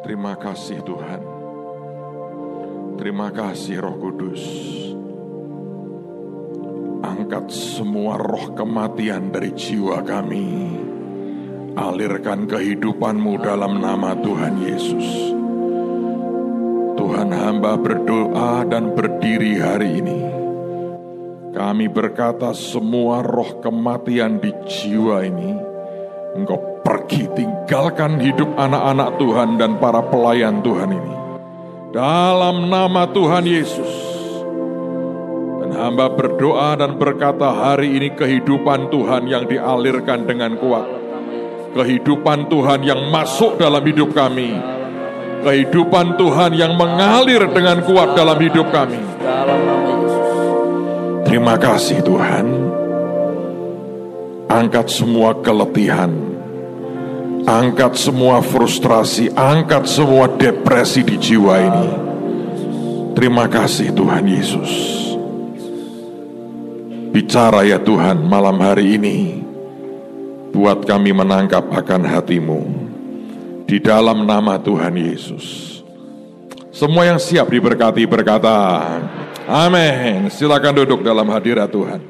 Terima kasih Tuhan. Terima kasih Roh Kudus. Angkat semua roh kematian dari jiwa kami. Alirkan kehidupan-Mu dalam nama Tuhan Yesus. Tuhan, hamba berdoa dan berdiri hari ini. Kami berkata semua roh kematian di jiwa ini, Engkau pergi, tinggalkan hidup anak-anak Tuhan dan para pelayan Tuhan ini. Dalam nama Tuhan Yesus. Dan hamba berdoa dan berkata hari ini kehidupan Tuhan yang dialirkan dengan kuat. Kehidupan Tuhan yang masuk dalam hidup kami. Kehidupan Tuhan yang mengalir dengan kuat dalam hidup kami. Terima kasih Tuhan. Angkat semua keletihan, angkat semua frustrasi, angkat semua depresi di jiwa ini. Terima kasih Tuhan Yesus. Bicara ya Tuhan malam hari ini, buat kami menangkap akan hati-Mu. Di dalam nama Tuhan Yesus. Semua yang siap diberkati berkata, amin. Silakan duduk dalam hadirat Tuhan.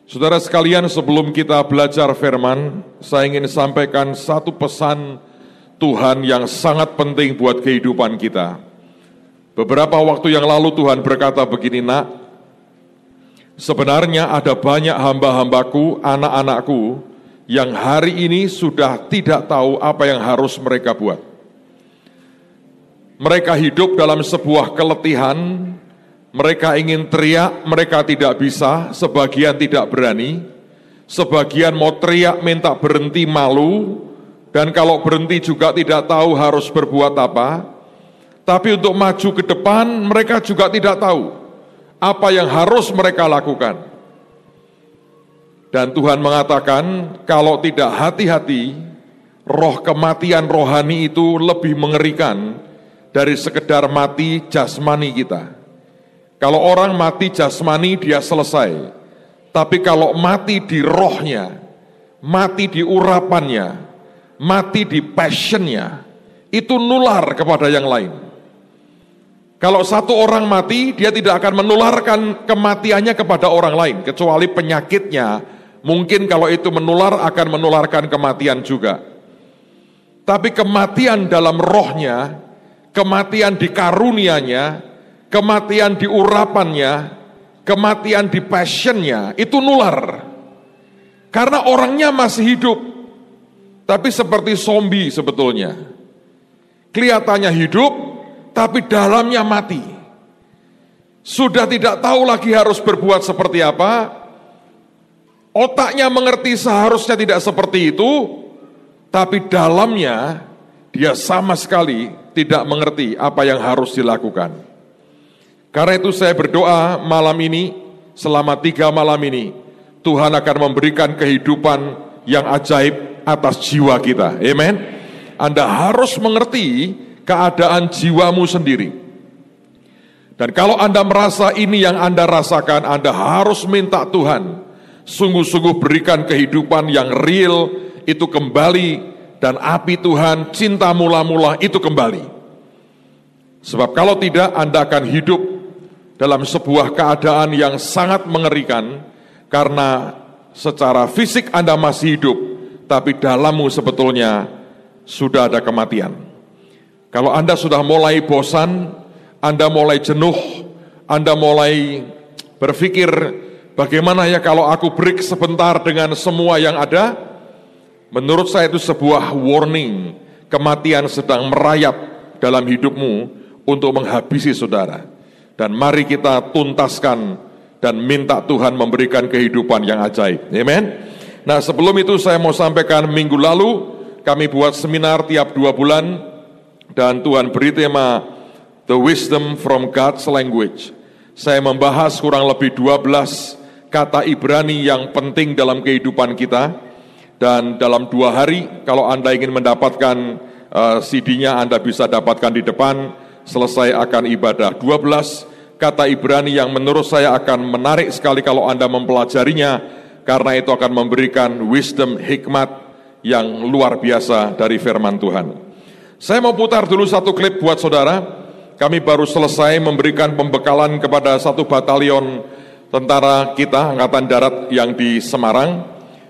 Saudara sekalian, sebelum kita belajar firman, saya ingin sampaikan satu pesan Tuhan yang sangat penting buat kehidupan kita. Beberapa waktu yang lalu Tuhan berkata begini, nak, sebenarnya ada banyak hamba-hambaku, anak-anakku, yang hari ini sudah tidak tahu apa yang harus mereka buat. Mereka hidup dalam sebuah keletihan. Mereka ingin teriak, mereka tidak bisa, sebagian tidak berani, sebagian mau teriak minta berhenti malu, dan kalau berhenti juga tidak tahu harus berbuat apa. Tapi untuk maju ke depan, mereka juga tidak tahu apa yang harus mereka lakukan. Dan Tuhan mengatakan, kalau tidak hati-hati, roh kematian rohani itu lebih mengerikan dari sekedar mati jasmani kita. Kalau orang mati jasmani dia selesai, tapi kalau mati di rohnya, mati di urapannya, mati di passionnya, itu nular kepada yang lain. Kalau satu orang mati, dia tidak akan menularkan kematiannya kepada orang lain, kecuali penyakitnya, mungkin kalau itu menular akan menularkan kematian juga. Tapi kematian dalam rohnya, kematian di karunianya, kematian di urapannya, kematian di passionnya, itu nular. Karena orangnya masih hidup, tapi seperti zombie sebetulnya. Kelihatannya hidup, tapi dalamnya mati. Sudah tidak tahu lagi harus berbuat seperti apa. Otaknya mengerti seharusnya tidak seperti itu, tapi dalamnya dia sama sekali tidak mengerti apa yang harus dilakukan. Karena itu saya berdoa malam ini, selama 3 malam ini, Tuhan akan memberikan kehidupan yang ajaib atas jiwa kita. Amen. Anda harus mengerti keadaan jiwamu sendiri. Dan kalau Anda merasa ini yang Anda rasakan, Anda harus minta Tuhan sungguh-sungguh berikan kehidupan yang real itu kembali, dan api Tuhan, cinta mula-mula itu kembali. Sebab kalau tidak, Anda akan hidup dalam sebuah keadaan yang sangat mengerikan, karena secara fisik Anda masih hidup, tapi dalammu sebetulnya sudah ada kematian. Kalau Anda sudah mulai bosan, Anda mulai jenuh, Anda mulai berpikir, bagaimana ya kalau aku break sebentar dengan semua yang ada? Menurut saya itu sebuah warning, kematian sedang merayap dalam hidupmu untuk menghabisi saudara. Dan mari kita tuntaskan dan minta Tuhan memberikan kehidupan yang ajaib. Amen. Nah, sebelum itu saya mau sampaikan, minggu lalu kami buat seminar tiap 2 bulan, dan Tuhan beri tema The Wisdom from God's Language. Saya membahas kurang lebih 12 kata Ibrani yang penting dalam kehidupan kita. Dan dalam 2 hari, kalau Anda ingin mendapatkan CD-nya, Anda bisa dapatkan di depan. Selesai akan ibadah. 12 kata Ibrani yang menurut saya akan menarik sekali kalau Anda mempelajarinya, karena itu akan memberikan wisdom, hikmat yang luar biasa dari firman Tuhan. Saya mau putar dulu satu klip buat saudara. Kami baru selesai memberikan pembekalan kepada satu batalion tentara kita, Angkatan Darat yang di Semarang,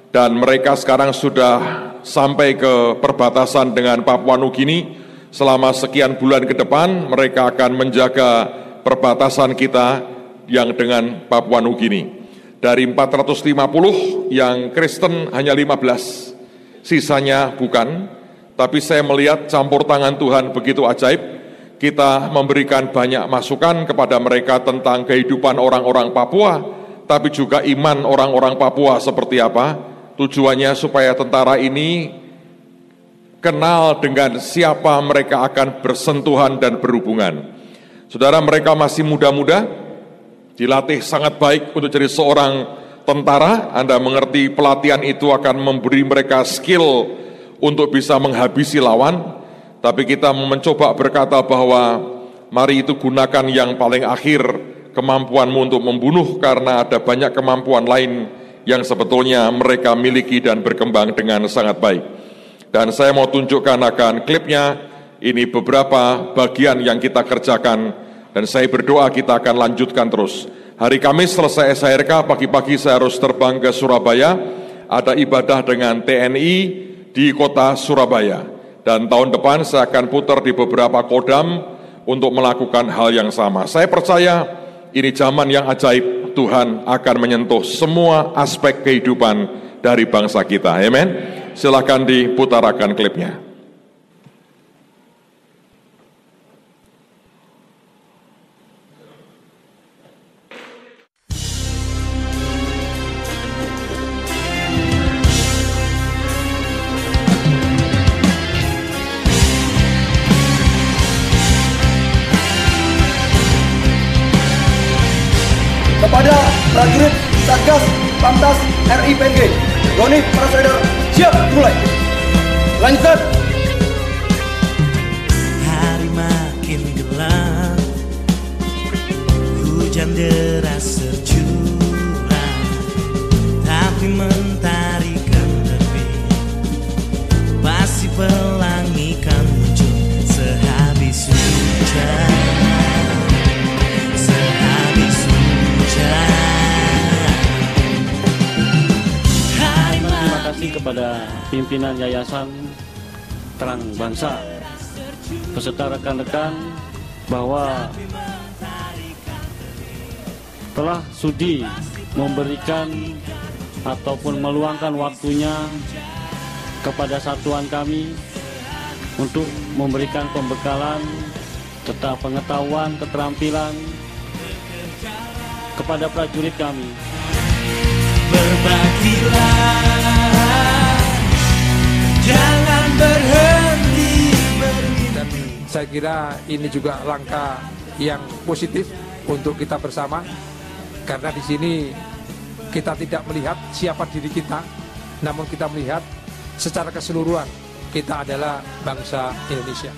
dan mereka sekarang sudah sampai ke perbatasan dengan Papua Nugini. Selama sekian bulan ke depan, mereka akan menjaga perbatasan kita yang dengan Papua Nugini. Dari 450 yang Kristen hanya 15, sisanya bukan. Tapi saya melihat campur tangan Tuhan begitu ajaib. Kita memberikan banyak masukan kepada mereka tentang kehidupan orang-orang Papua, tapi juga iman orang-orang Papua seperti apa. Tujuannya supaya tentara ini kenal dengan siapa mereka akan bersentuhan dan berhubungan. Saudara, mereka masih muda-muda, dilatih sangat baik untuk jadi seorang tentara. Anda mengerti pelatihan itu akan memberi mereka skill untuk bisa menghabisi lawan. Tapi kita mencoba berkata bahwa mari itu gunakan yang paling akhir, kemampuanmu untuk membunuh, karena ada banyak kemampuan lain yang sebetulnya mereka miliki dan berkembang dengan sangat baik. Dan saya mau tunjukkan akan klipnya, ini beberapa bagian yang kita kerjakan, dan saya berdoa kita akan lanjutkan terus. Hari Kamis selesai SHRK, pagi-pagi saya harus terbang ke Surabaya, ada ibadah dengan TNI di kota Surabaya. Dan tahun depan saya akan putar di beberapa kodam untuk melakukan hal yang sama. Saya percaya ini zaman yang ajaib, Tuhan akan menyentuh semua aspek kehidupan dari bangsa kita. Amin. Silakan diputarakan klipnya. Kepada prajurit Satgas Pamtas RIPNG, Doni Prasader, siap mulai. Lanjutkan. Hari makin gelap, hujan deras tercurah, tapi mentari kan terbit, pasti pelangi kan muncul sehabis hujan. Terima kasih kepada pimpinan Yayasan Terang Bangsa beserta rekan-rekan bahwa telah sudi memberikan ataupun meluangkan waktunya kepada satuan kami untuk memberikan pembekalan serta pengetahuan, keterampilan kepada prajurit kami. Berbagilah, jangan berhenti. Dan saya kira ini juga langkah yang positif untuk kita bersama, karena di sini kita tidak melihat siapa diri kita, namun kita melihat secara keseluruhan kita adalah bangsa Indonesia.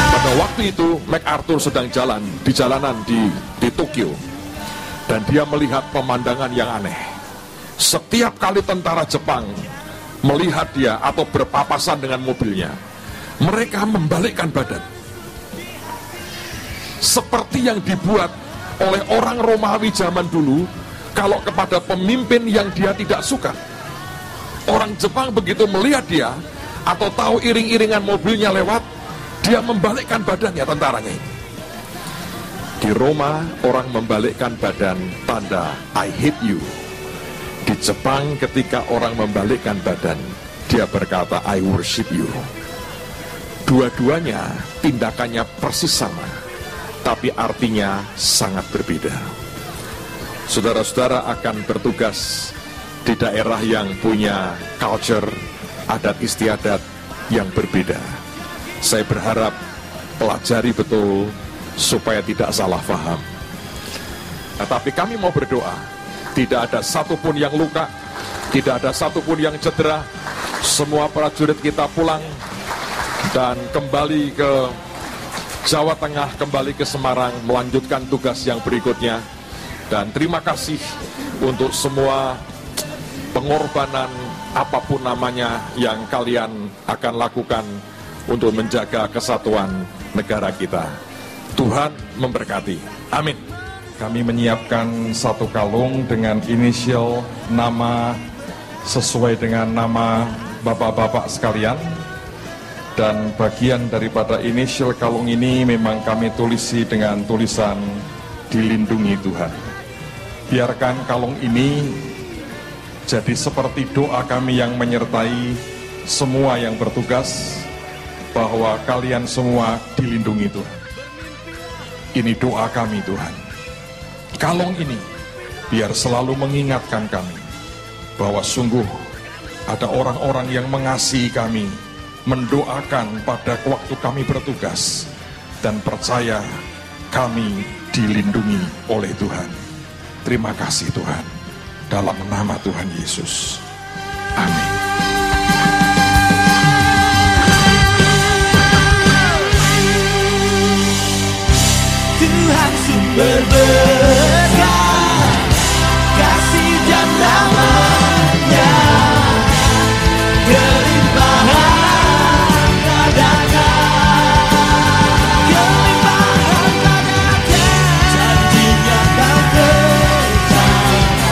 Pada waktu itu MacArthur sedang jalan di jalanan di Tokyo, dan dia melihat pemandangan yang aneh. Setiap kali tentara Jepang melihat dia atau berpapasan dengan mobilnya, mereka membalikkan badan, seperti yang dibuat oleh orang Romawi zaman dulu kalau kepada pemimpin yang dia tidak suka. Orang Jepang begitu melihat dia atau tahu iring-iringan mobilnya lewat, dia membalikkan badannya, tentaranya ini. Di Roma orang membalikkan badan tanda I hate you. Di Jepang ketika orang membalikkan badan, dia berkata I worship you. Dua-duanya tindakannya persis sama, tapi artinya sangat berbeda. Saudara-saudara akan bertugas di daerah yang punya culture, adat istiadat yang berbeda. Saya berharap pelajari betul supaya tidak salah paham. Tetapi kami mau berdoa, tidak ada satupun yang luka, tidak ada satupun yang cedera. Semua prajurit kita pulang dan kembali ke Jawa Tengah, kembali ke Semarang, melanjutkan tugas yang berikutnya. Dan terima kasih untuk semua pengorbanan apapun namanya yang kalian akan lakukan untuk menjaga kesatuan negara kita. Tuhan memberkati. Amin. Kami menyiapkan satu kalung dengan inisial nama sesuai dengan nama bapak-bapak sekalian. Dan bagian daripada inisial kalung ini memang kami tulisi dengan tulisan dilindungi Tuhan. Biarkan kalung ini jadi seperti doa kami yang menyertai semua yang bertugas, bahwa kalian semua dilindungi Tuhan. Ini doa kami Tuhan. Kalung ini biar selalu mengingatkan kami bahwa sungguh ada orang-orang yang mengasihi kami, mendoakan pada waktu kami bertugas, dan percaya kami dilindungi oleh Tuhan. Terima kasih Tuhan, dalam nama Tuhan Yesus. Amin. Tuhan sumber berkah, kasih dan damai-Nya, kelimpahan padakan, kelimpahan padakan. Janji-Nya tak tercapai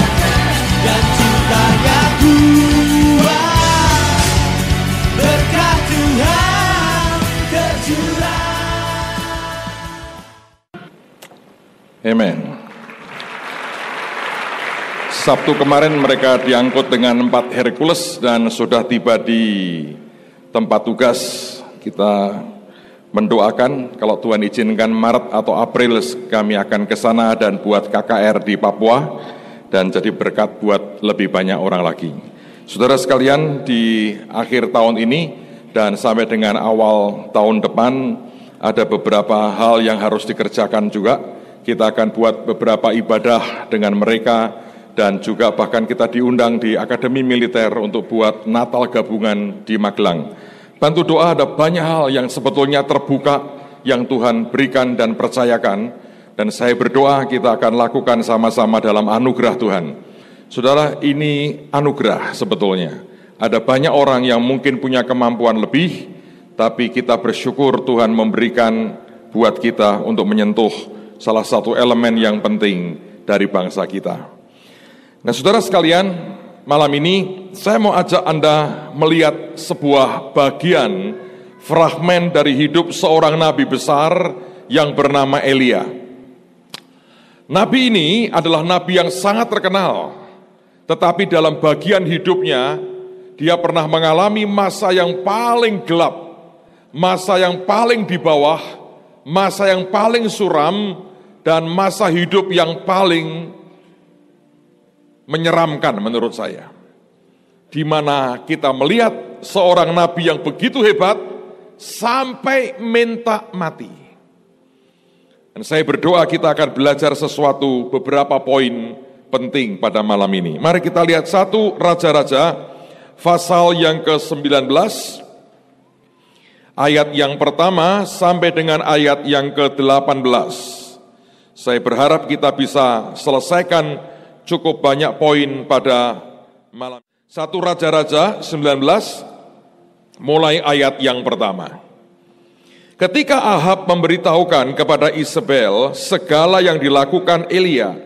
dan cinta-Nya kuat, berkah Tuhan tercurah. Amen. Sabtu kemarin mereka diangkut dengan 4 Hercules dan sudah tiba di tempat tugas. Kita mendoakan kalau Tuhan izinkan Maret atau April kami akan ke sana dan buat KKR di Papua dan jadi berkat buat lebih banyak orang lagi. Saudara sekalian, di akhir tahun ini dan sampai dengan awal tahun depan ada beberapa hal yang harus dikerjakan juga. Kita akan buat beberapa ibadah dengan mereka dan juga bahkan kita diundang di Akademi Militer untuk buat Natal gabungan di Magelang. Bantu doa, ada banyak hal yang sebetulnya terbuka yang Tuhan berikan dan percayakan, dan saya berdoa kita akan lakukan sama-sama dalam anugerah Tuhan. Saudara, ini anugerah sebetulnya. Ada banyak orang yang mungkin punya kemampuan lebih, tapi kita bersyukur Tuhan memberikan buat kita untuk menyentuh salah satu elemen yang penting dari bangsa kita. Nah, saudara sekalian, malam ini saya mau ajak Anda melihat sebuah bagian fragmen dari hidup seorang nabi besar yang bernama Elia. Nabi ini adalah nabi yang sangat terkenal, tetapi dalam bagian hidupnya dia pernah mengalami masa yang paling gelap, masa yang paling di bawah, masa yang paling suram, dan masa hidup yang paling menyeramkan menurut saya. Di mana kita melihat seorang nabi yang begitu hebat sampai minta mati. Dan saya berdoa kita akan belajar sesuatu, beberapa poin penting pada malam ini. Mari kita lihat 1 Raja-Raja pasal yang ke-19, ayat yang pertama sampai dengan ayat yang ke-18. Saya berharap kita bisa selesaikan cukup banyak poin pada malam. 1 Raja-Raja 19, mulai ayat yang pertama. Ketika Ahab memberitahukan kepada Isabel segala yang dilakukan Elia,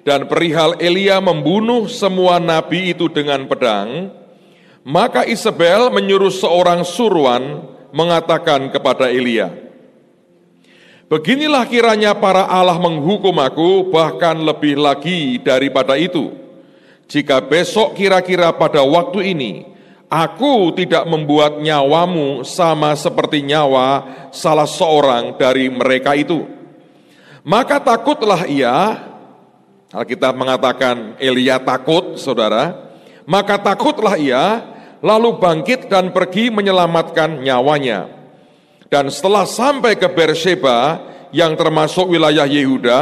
dan perihal Elia membunuh semua nabi itu dengan pedang, maka Isabel menyuruh seorang suruhan mengatakan kepada Elia, "Beginilah kiranya para Allah menghukum aku, bahkan lebih lagi daripada itu. Jika besok kira-kira pada waktu ini, aku tidak membuat nyawamu sama seperti nyawa salah seorang dari mereka itu. Maka takutlah ia," Alkitab mengatakan Elia takut, saudara. "Maka takutlah ia lalu bangkit dan pergi menyelamatkan nyawanya. Dan setelah sampai ke Beersheba yang termasuk wilayah Yehuda,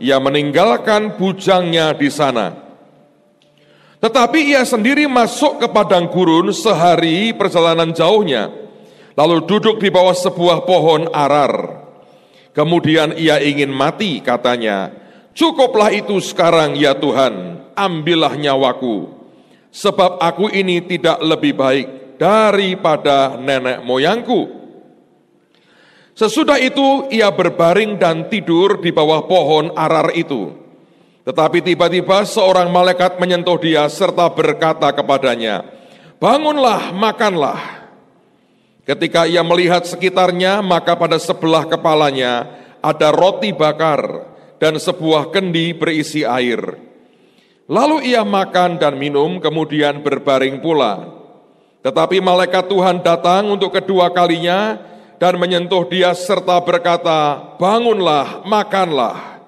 ia meninggalkan bujangnya di sana. Tetapi ia sendiri masuk ke padang gurun sehari perjalanan jauhnya, lalu duduk di bawah sebuah pohon arar. Kemudian ia ingin mati, katanya, "Cukuplah itu sekarang ya Tuhan, ambillah nyawaku, sebab aku ini tidak lebih baik daripada nenek moyangku." Sesudah itu ia berbaring dan tidur di bawah pohon arar itu. Tetapi tiba-tiba seorang malaikat menyentuh dia serta berkata kepadanya, "Bangunlah, makanlah." Ketika ia melihat sekitarnya, maka pada sebelah kepalanya ada roti bakar dan sebuah kendi berisi air. Lalu ia makan dan minum, kemudian berbaring pula. Tetapi malaikat Tuhan datang untuk kedua kalinya dan menyentuh dia serta berkata, "Bangunlah, makanlah,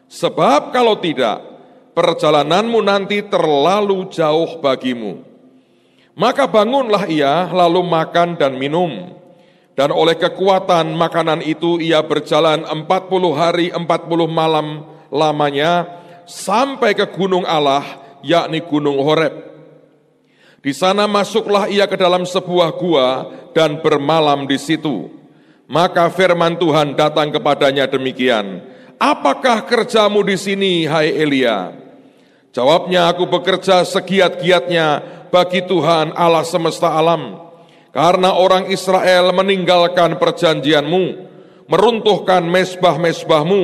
sebab kalau tidak, perjalananmu nanti terlalu jauh bagimu." Maka bangunlah ia, lalu makan dan minum. Dan oleh kekuatan makanan itu ia berjalan 40 hari 40 malam lamanya sampai ke gunung Allah, yakni Gunung Horeb. Di sana masuklah ia ke dalam sebuah gua dan bermalam di situ. Maka firman Tuhan datang kepadanya demikian, "Apakah kerjamu di sini, hai Elia?" Jawabnya, "Aku bekerja segiat-giatnya bagi Tuhan Allah semesta alam, karena orang Israel meninggalkan perjanjianmu, meruntuhkan mezbah-mezbahmu,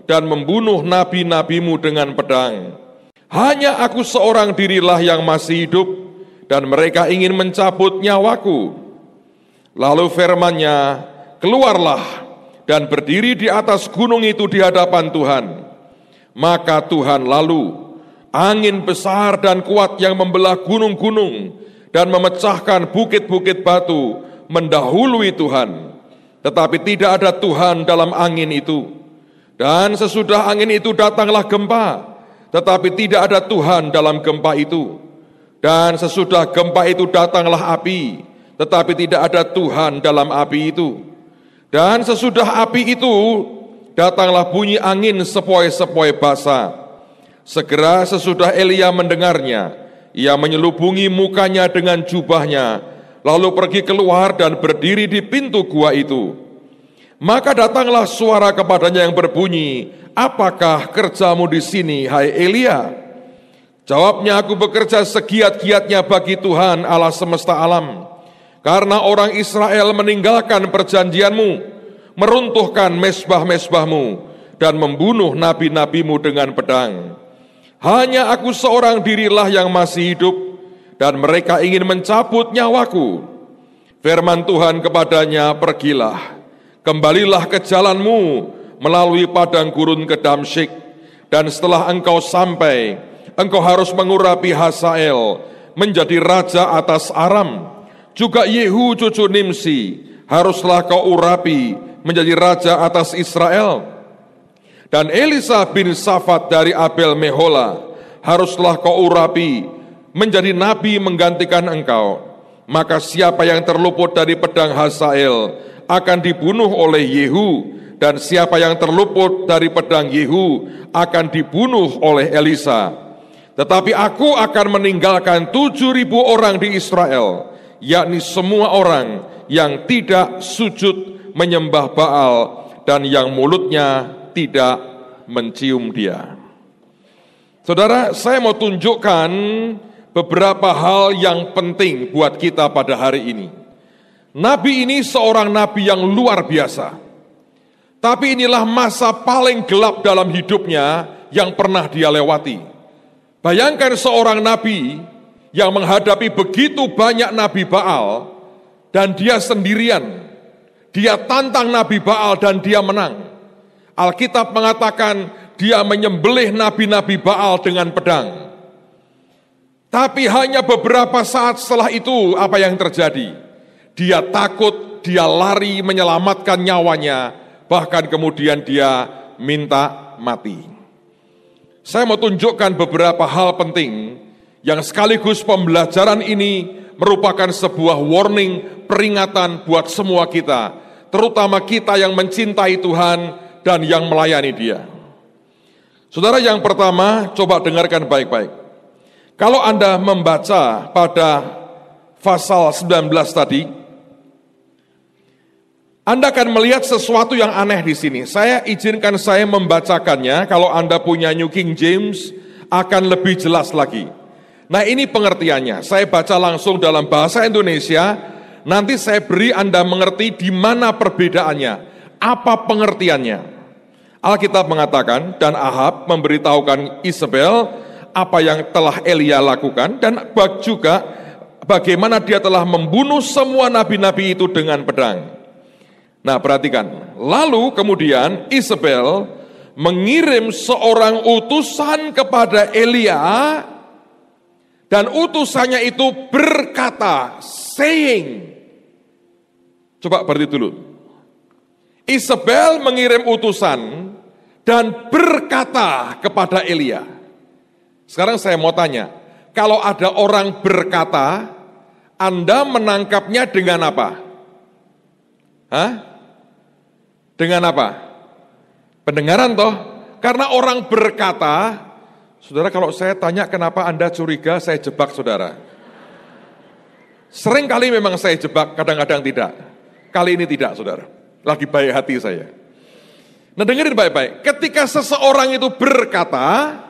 dan membunuh nabi-nabimu dengan pedang. Hanya aku seorang dirilah yang masih hidup, dan mereka ingin mencabut nyawaku." Lalu firman-Nya, "Keluarlah dan berdiri di atas gunung itu di hadapan Tuhan." Maka Tuhan lalu, angin besar dan kuat yang membelah gunung-gunung dan memecahkan bukit-bukit batu mendahului Tuhan. Tetapi tidak ada Tuhan dalam angin itu. Dan sesudah angin itu datanglah gempa, tetapi tidak ada Tuhan dalam gempa itu. Dan sesudah gempa itu datanglah api, tetapi tidak ada Tuhan dalam api itu. Dan sesudah api itu datanglah bunyi angin sepoi-sepoi basah. Segera sesudah Elia mendengarnya, ia menyelubungi mukanya dengan jubahnya, lalu pergi keluar dan berdiri di pintu gua itu. Maka datanglah suara kepadanya yang berbunyi, "Apakah kerjamu di sini, hai Elia?" Jawabnya, "Aku bekerja segiat-giatnya bagi Tuhan Allah semesta alam, karena orang Israel meninggalkan perjanjianmu, meruntuhkan mezbah-mezbahmu, dan membunuh nabi-nabimu dengan pedang. Hanya aku seorang dirilah yang masih hidup, dan mereka ingin mencabut nyawaku." Firman Tuhan kepadanya, "Pergilah, kembalilah ke jalanmu melalui padang gurun ke Damsyik, dan setelah engkau sampai, engkau harus mengurapi Hazael menjadi raja atas Aram. Juga Yehu cucu Nimsi haruslah kau urapi menjadi raja atas Israel. Dan Elisa bin Safat dari Abel Mehola haruslah kau urapi menjadi nabi menggantikan engkau. Maka siapa yang terluput dari pedang Hazael akan dibunuh oleh Yehu, dan siapa yang terluput dari pedang Yehu akan dibunuh oleh Elisa. Tetapi aku akan meninggalkan 7.000 orang di Israel, yakni semua orang yang tidak sujud menyembah Baal dan yang mulutnya tidak mencium dia." Saudara, saya mau tunjukkan beberapa hal yang penting buat kita pada hari ini. Nabi ini seorang nabi yang luar biasa. Tapi inilah masa paling gelap dalam hidupnya yang pernah dia lewati. Bayangkan seorang nabi yang menghadapi begitu banyak nabi Baal dan dia sendirian. Dia tantang nabi Baal dan dia menang. Alkitab mengatakan dia menyembelih nabi-nabi Baal dengan pedang. Tapi hanya beberapa saat setelah itu apa yang terjadi? Dia takut, dia lari menyelamatkan nyawanya, bahkan kemudian dia minta mati. Saya mau tunjukkan beberapa hal penting yang sekaligus pembelajaran ini merupakan sebuah warning, peringatan buat semua kita, terutama kita yang mencintai Tuhan dan yang melayani Dia. Saudara, yang pertama, coba dengarkan baik-baik. Kalau Anda membaca pada pasal 19 tadi, Anda akan melihat sesuatu yang aneh di sini. Saya izinkan saya membacakannya, kalau Anda punya New King James, akan lebih jelas lagi. Nah, ini pengertiannya. Saya baca langsung dalam bahasa Indonesia, nanti saya beri Anda mengerti di mana perbedaannya, apa pengertiannya. Alkitab mengatakan, dan Ahab memberitahukan Isabel apa yang telah Elia lakukan, dan juga bagaimana dia telah membunuh semua nabi-nabi itu dengan pedang. Nah, perhatikan. Lalu kemudian Isabel mengirim seorang utusan kepada Elia, dan utusannya itu berkata, saying. Coba berarti dulu. Isabel mengirim utusan dan berkata kepada Elia. Sekarang saya mau tanya, kalau ada orang berkata, Anda menangkapnya dengan apa? Hah? Dengan apa? Pendengaran toh? Karena orang berkata, saudara, kalau saya tanya kenapa Anda curiga, saya jebak saudara. Sering kali memang saya jebak, kadang-kadang tidak. Kali ini tidak, saudara. Lagi baik hati saya. Nah, dengerin baik-baik. Ketika seseorang itu berkata,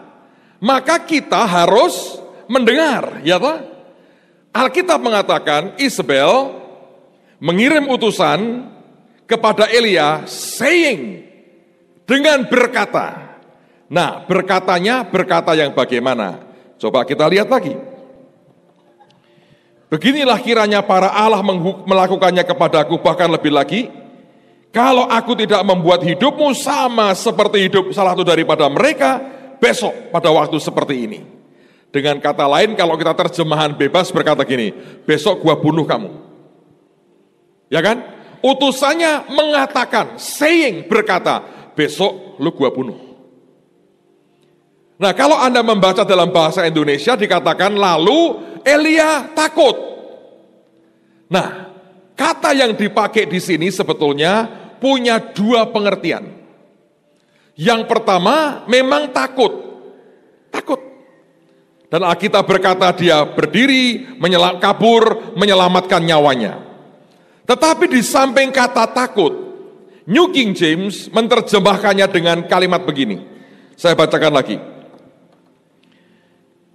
maka kita harus mendengar, ya toh? Alkitab mengatakan Isabel mengirim utusan kepada Elia, saying, dengan berkata. Nah, berkatanya berkata yang bagaimana? Coba kita lihat lagi. Beginilah kiranya para Allah melakukannya kepadaku, bahkan lebih lagi, kalau aku tidak membuat hidupmu sama seperti hidup salah satu daripada mereka, besok pada waktu seperti ini. Dengan kata lain, kalau kita terjemahan bebas berkata gini, besok gua bunuh kamu. Ya kan? Utusannya mengatakan, saying, berkata, besok lu gua bunuh. Nah, kalau Anda membaca dalam bahasa Indonesia dikatakan lalu Elia takut. Nah, kata yang dipakai di sini sebetulnya punya dua pengertian. Yang pertama memang takut. Takut. Dan Alkitab berkata dia berdiri, kabur, menyelamatkan nyawanya. Tetapi di samping kata takut, New King James menerjemahkannya dengan kalimat begini. Saya bacakan lagi.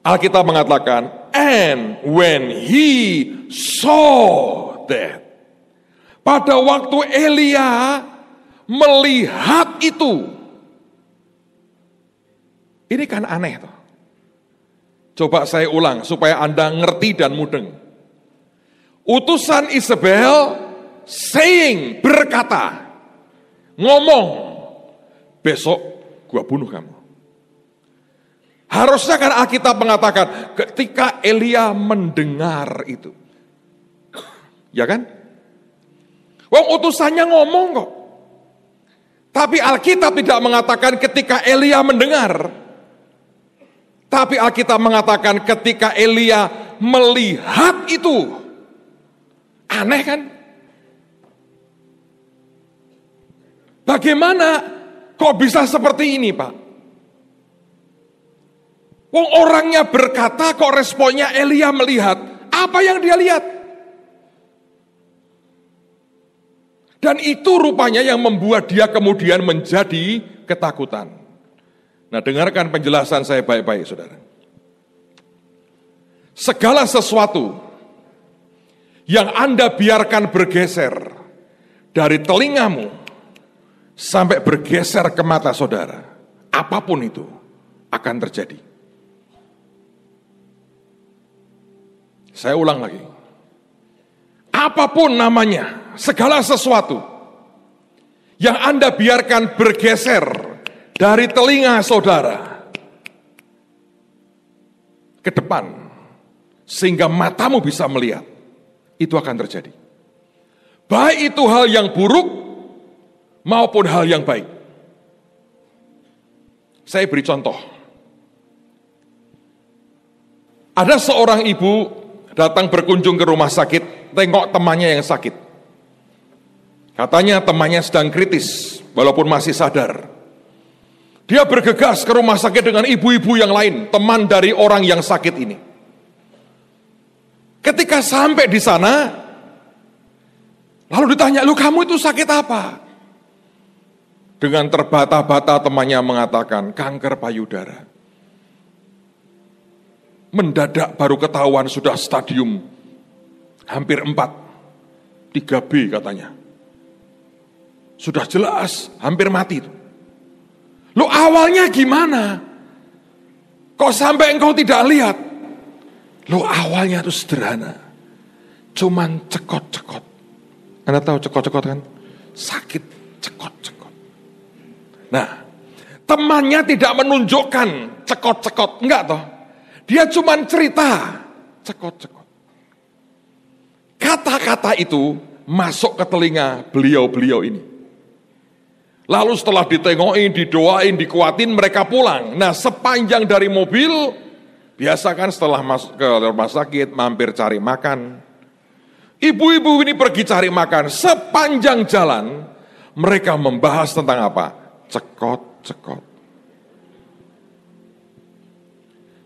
Alkitab mengatakan, and when he saw that. Pada waktu Elia melihat itu. Ini kan aneh toh. Coba saya ulang supaya Anda ngerti dan mudeng. Utusan Isabel saying, berkata, ngomong, besok gua bunuh kamu. Harusnya kan Alkitab mengatakan ketika Elia mendengar itu. Ya kan? Wong utusannya ngomong kok. Tapi Alkitab tidak mengatakan ketika Elia mendengar. Tapi Alkitab mengatakan ketika Elia melihat itu. Aneh kan? Bagaimana kok bisa seperti ini, Pak? Wong orangnya berkata kok responnya Elia melihat. Apa yang dia lihat? Dan itu rupanya yang membuat dia kemudian menjadi ketakutan. Nah, dengarkan penjelasan saya baik-baik, saudara. Segala sesuatu yang Anda biarkan bergeser dari telingamu sampai bergeser ke mata saudara, apapun itu akan terjadi. Saya ulang lagi. Apapun namanya, segala sesuatu yang Anda biarkan bergeser dari telinga saudara ke depan, sehingga matamu bisa melihat, itu akan terjadi. Baik itu hal yang buruk maupun hal yang baik. Saya beri contoh. Ada seorang ibu datang berkunjung ke rumah sakit, tengok temannya yang sakit. Katanya temannya sedang kritis, walaupun masih sadar. Dia bergegas ke rumah sakit dengan ibu-ibu yang lain, teman dari orang yang sakit ini. Ketika sampai di sana, lalu ditanya, "Lu kamu itu sakit apa?" Dengan terbata-bata temannya mengatakan, "Kanker payudara." Mendadak baru ketahuan sudah stadium hampir 4, 3B katanya. Sudah jelas, hampir mati. Lu awalnya gimana? Kok sampai engkau tidak lihat? Lu awalnya itu sederhana. Cuman cekot-cekot. Anda tahu cekot-cekot kan? Sakit cekot-cekot. Nah, temannya tidak menunjukkan cekot-cekot, enggak toh. Dia cuma cerita cekot-cekot. Kata-kata itu masuk ke telinga beliau-beliau ini. Lalu setelah ditengokin, didoain, dikuatin, mereka pulang. Nah, sepanjang dari mobil, biasa kan setelah masuk ke rumah sakit, mampir cari makan. Ibu-ibu ini pergi cari makan. Sepanjang jalan, mereka membahas tentang apa? Cekot-cekot.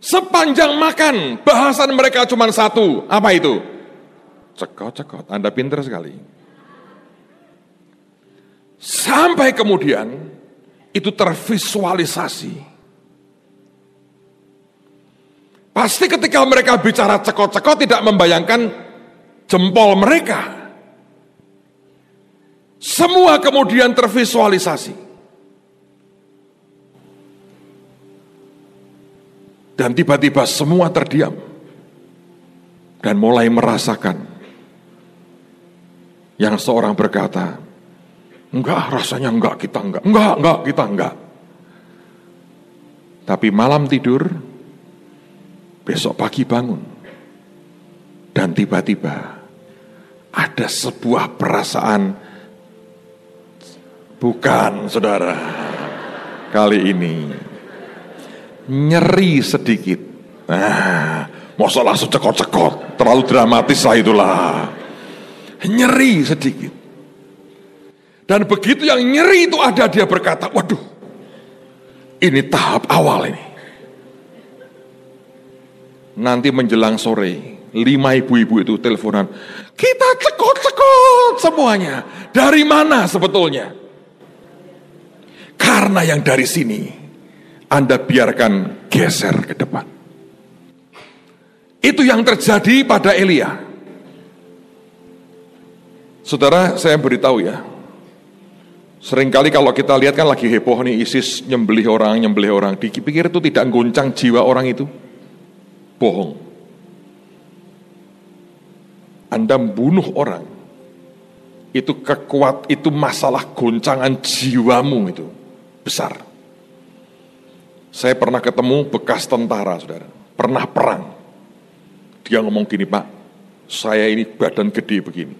Sepanjang makan, bahasan mereka cuma satu. Apa itu? Cekot-cekot. Anda pintar sekali. Sampai kemudian, itu tervisualisasi. Pasti ketika mereka bicara cekot-cekot tidak membayangkan jempol mereka. Semua kemudian tervisualisasi. Dan tiba-tiba semua terdiam dan mulai merasakan. Yang seorang berkata, "Enggak, rasanya enggak, kita enggak. Enggak, kita enggak." Tapi malam tidur, besok pagi bangun. Dan tiba-tiba ada sebuah perasaan, bukan saudara, kali ini nyeri sedikit. Nah, masa langsung cekot-cekot, terlalu dramatis lah itulah. Nyeri sedikit. Dan begitu yang nyeri itu ada, dia berkata, "Waduh, ini tahap awal ini." Nanti menjelang sore, 5 ibu-ibu itu teleponan, "Kita cekot-cekot semuanya." Dari mana sebetulnya? Karena yang dari sini Anda biarkan geser ke depan. Itu yang terjadi pada Elia. Saudara, saya beritahu ya. Seringkali kalau kita lihat kan lagi heboh nih, ISIS nyembelih orang. Dipikir itu tidak goncang jiwa orang itu. Bohong. Anda membunuh orang. Itu itu masalah goncangan jiwamu itu besar. Saya pernah ketemu bekas tentara, saudara. Pernah perang. Dia ngomong gini, "Pak, saya ini badan gede begini.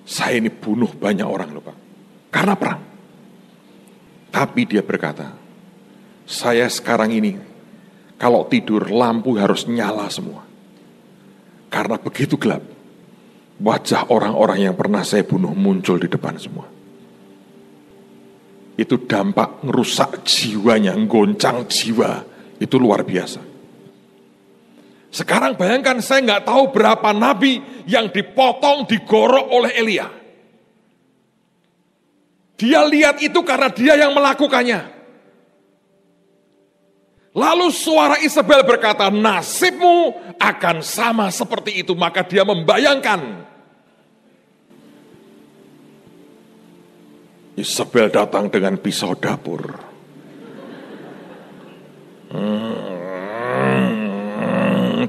Saya ini bunuh banyak orang loh, Pak. Karena perang." Tapi dia berkata, "Saya sekarang ini, kalau tidur lampu harus nyala semua. Karena begitu gelap, wajah orang-orang yang pernah saya bunuh muncul di depan semua." Itu dampak ngerusak jiwanya, goncang jiwa, itu luar biasa. Sekarang bayangkan, saya nggak tahu berapa nabi yang dipotong, digorok oleh Elia. Dia lihat itu karena dia yang melakukannya. Lalu suara Isabel berkata, "Nasibmu akan sama seperti itu." Maka dia membayangkan Isabel datang dengan pisau dapur.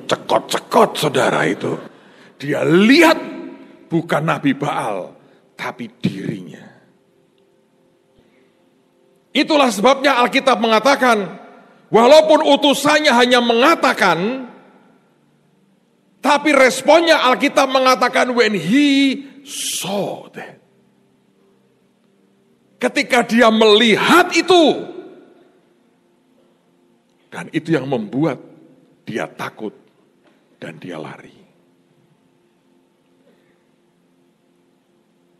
Cekot-cekot saudara itu. Dia lihat bukan Nabi Baal, tapi dirinya. Itulah sebabnya Alkitab mengatakan, walaupun utusannya hanya mengatakan, tapi responnya Alkitab mengatakan when he saw that. Ketika dia melihat itu, dan itu yang membuat dia takut dan dia lari.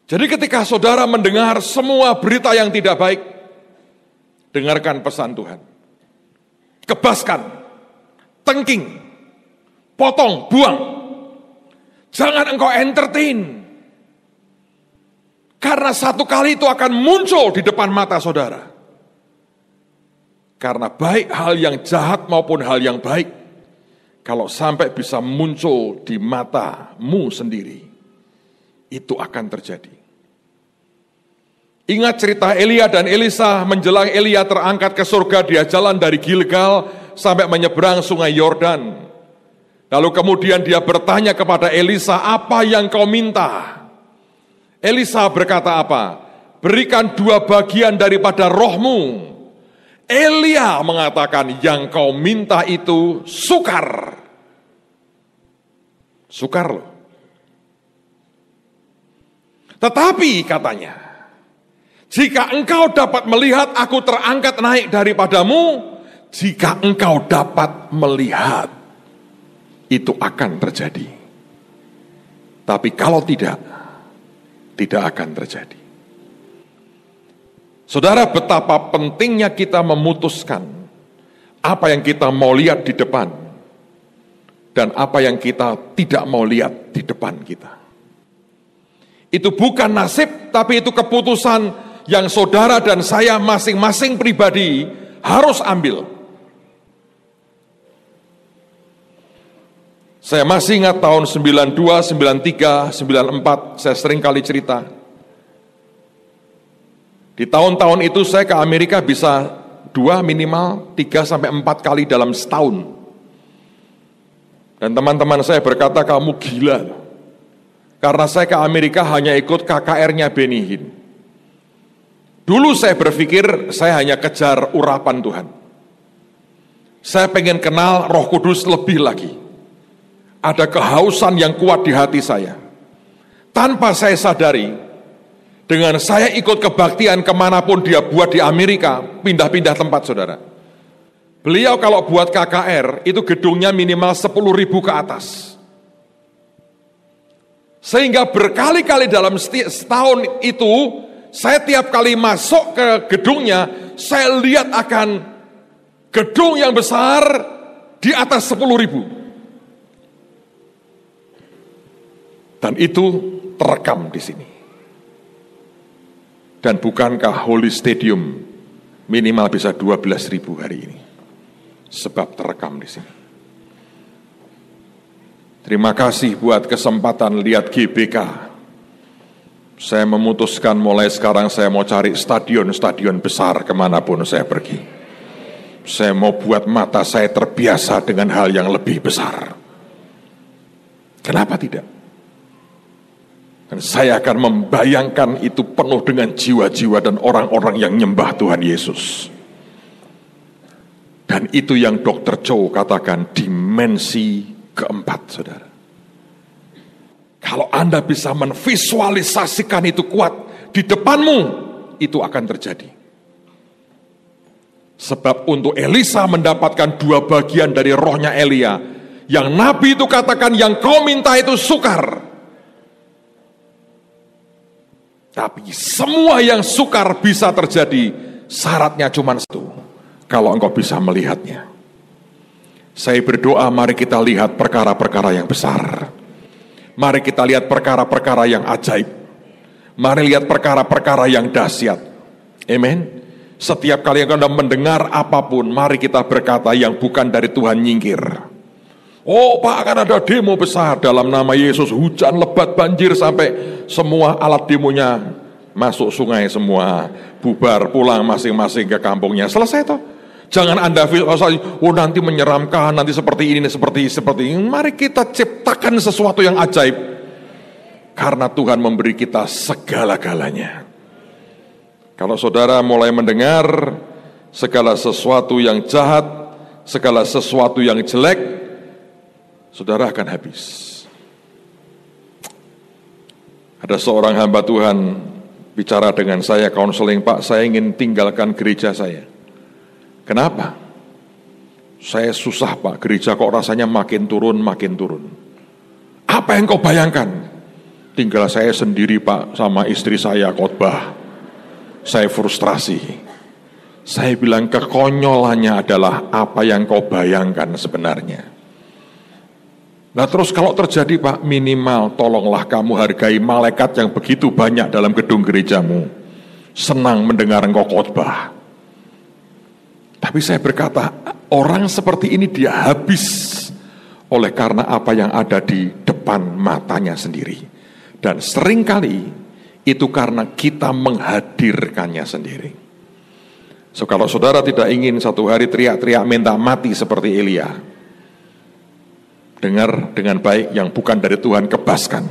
Jadi ketika saudara mendengar semua berita yang tidak baik, dengarkan pesan Tuhan. Kebaskan, tengking, potong, buang. Jangan engkau entertain. Karena satu kali itu akan muncul di depan mata saudara. Karena baik hal yang jahat maupun hal yang baik, kalau sampai bisa muncul di matamu sendiri, itu akan terjadi. Ingat cerita Elia dan Elisa menjelang Elia terangkat ke surga, dia jalan dari Gilgal sampai menyeberang sungai Yordan. Lalu kemudian dia bertanya kepada Elisa, apa yang kau minta? Elisa berkata apa? Berikan 2 bagian daripada rohmu. Elia mengatakan, yang kau minta itu sukar. Sukar loh. Tetapi katanya, jika engkau dapat melihat aku terangkat naik daripadamu, jika engkau dapat melihat, itu akan terjadi. Tapi kalau tidak akan terjadi. Saudara, betapa pentingnya kita memutuskan apa yang kita mau lihat di depan dan apa yang kita tidak mau lihat di depan kita. Itu bukan nasib, tapi itu keputusan yang saudara dan saya masing-masing pribadi harus ambil. Saya masih ingat tahun 92, 93, 94, saya sering kali cerita. Di tahun-tahun itu saya ke Amerika bisa 2 minimal 3 sampai 4 kali dalam setahun. Dan teman-teman saya berkata, kamu gila. Karena saya ke Amerika hanya ikut KKR-nya Benny Hinn. Dulu saya berpikir saya hanya kejar urapan Tuhan. Saya pengen kenal Roh Kudus lebih lagi. Ada kehausan yang kuat di hati saya. Tanpa saya sadari, dengan saya ikut kebaktian kemanapun dia buat di Amerika, pindah-pindah tempat saudara. Beliau kalau buat KKR, itu gedungnya minimal 10.000 ke atas. Sehingga berkali-kali dalam setahun itu, saya tiap kali masuk ke gedungnya, saya lihat akan gedung yang besar di atas 10.000. Dan itu terekam di sini. Dan bukankah Holy Stadium minimal bisa 12.000 hari ini? Sebab terekam di sini. Terima kasih buat kesempatan lihat GBK. Saya memutuskan mulai sekarang saya mau cari stadion-stadion besar kemanapun saya pergi. Saya mau buat mata saya terbiasa dengan hal yang lebih besar. Kenapa tidak? Dan saya akan membayangkan itu penuh dengan jiwa-jiwa dan orang-orang yang nyembah Tuhan Yesus. Dan itu yang Dr. Cho katakan dimensi keempat, saudara. Kalau Anda bisa menvisualisasikan itu kuat di depanmu, itu akan terjadi. Sebab untuk Elisa mendapatkan 2 bagian dari rohnya Elia, yang Nabi itu katakan yang kau minta itu sukar. Tapi semua yang sukar bisa terjadi, syaratnya cuma satu, kalau engkau bisa melihatnya. Saya berdoa, mari kita lihat perkara-perkara yang besar. Mari kita lihat perkara-perkara yang ajaib. Mari lihat perkara-perkara yang dahsyat. Amin. Setiap kali yang Anda mendengar apapun, mari kita berkata yang bukan dari Tuhan nyingkir. Oh Pak, akan ada demo besar dalam nama Yesus, hujan lebat banjir sampai semua alat demonya masuk sungai semua, bubar pulang masing-masing ke kampungnya. Selesai toh. Jangan Anda oh nanti menyeramkan, nanti seperti ini, seperti ini. Mari kita ciptakan sesuatu yang ajaib. Karena Tuhan memberi kita segala-galanya. Kalau saudara mulai mendengar segala sesuatu yang jahat, segala sesuatu yang jelek, saudara akan habis. Ada seorang hamba Tuhan bicara dengan saya, konseling, Pak, saya ingin tinggalkan gereja saya. Kenapa? Saya susah Pak, gereja kok rasanya makin turun. Apa yang kau bayangkan? Tinggal saya sendiri Pak, sama istri saya khotbah. Saya frustrasi. Saya bilang kekonyolannya adalah apa yang kau bayangkan sebenarnya. Nah terus kalau terjadi Pak, minimal tolonglah kamu hargai malaikat yang begitu banyak dalam gedung gerejamu. Senang mendengar engkau khotbah. Tapi saya berkata, orang seperti ini dia habis oleh karena apa yang ada di depan matanya sendiri. Dan seringkali itu karena kita menghadirkannya sendiri. So kalau saudara tidak ingin satu hari teriak-teriak minta mati seperti Elia, dengar dengan baik yang bukan dari Tuhan, kebaskan.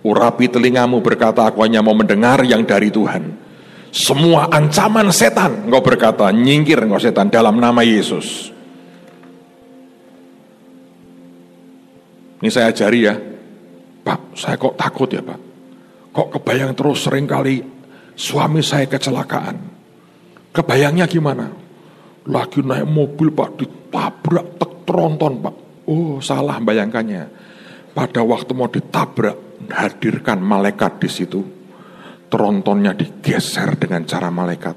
Urapi telingamu berkata, aku hanya mau mendengar yang dari Tuhan. Semua ancaman setan, engkau berkata, nyingkir engkau setan dalam nama Yesus. Ini saya ajari ya, Pak, saya kok takut ya Pak. Kok kebayang terus seringkali suami saya kecelakaan. Kebayangnya gimana? Lagi naik mobil Pak, ditabrak tronton Pak. Oh salah bayangkannya. Pada waktu mau ditabrak, hadirkan malaikat di situ. Trontonnya digeser dengan cara malaikat.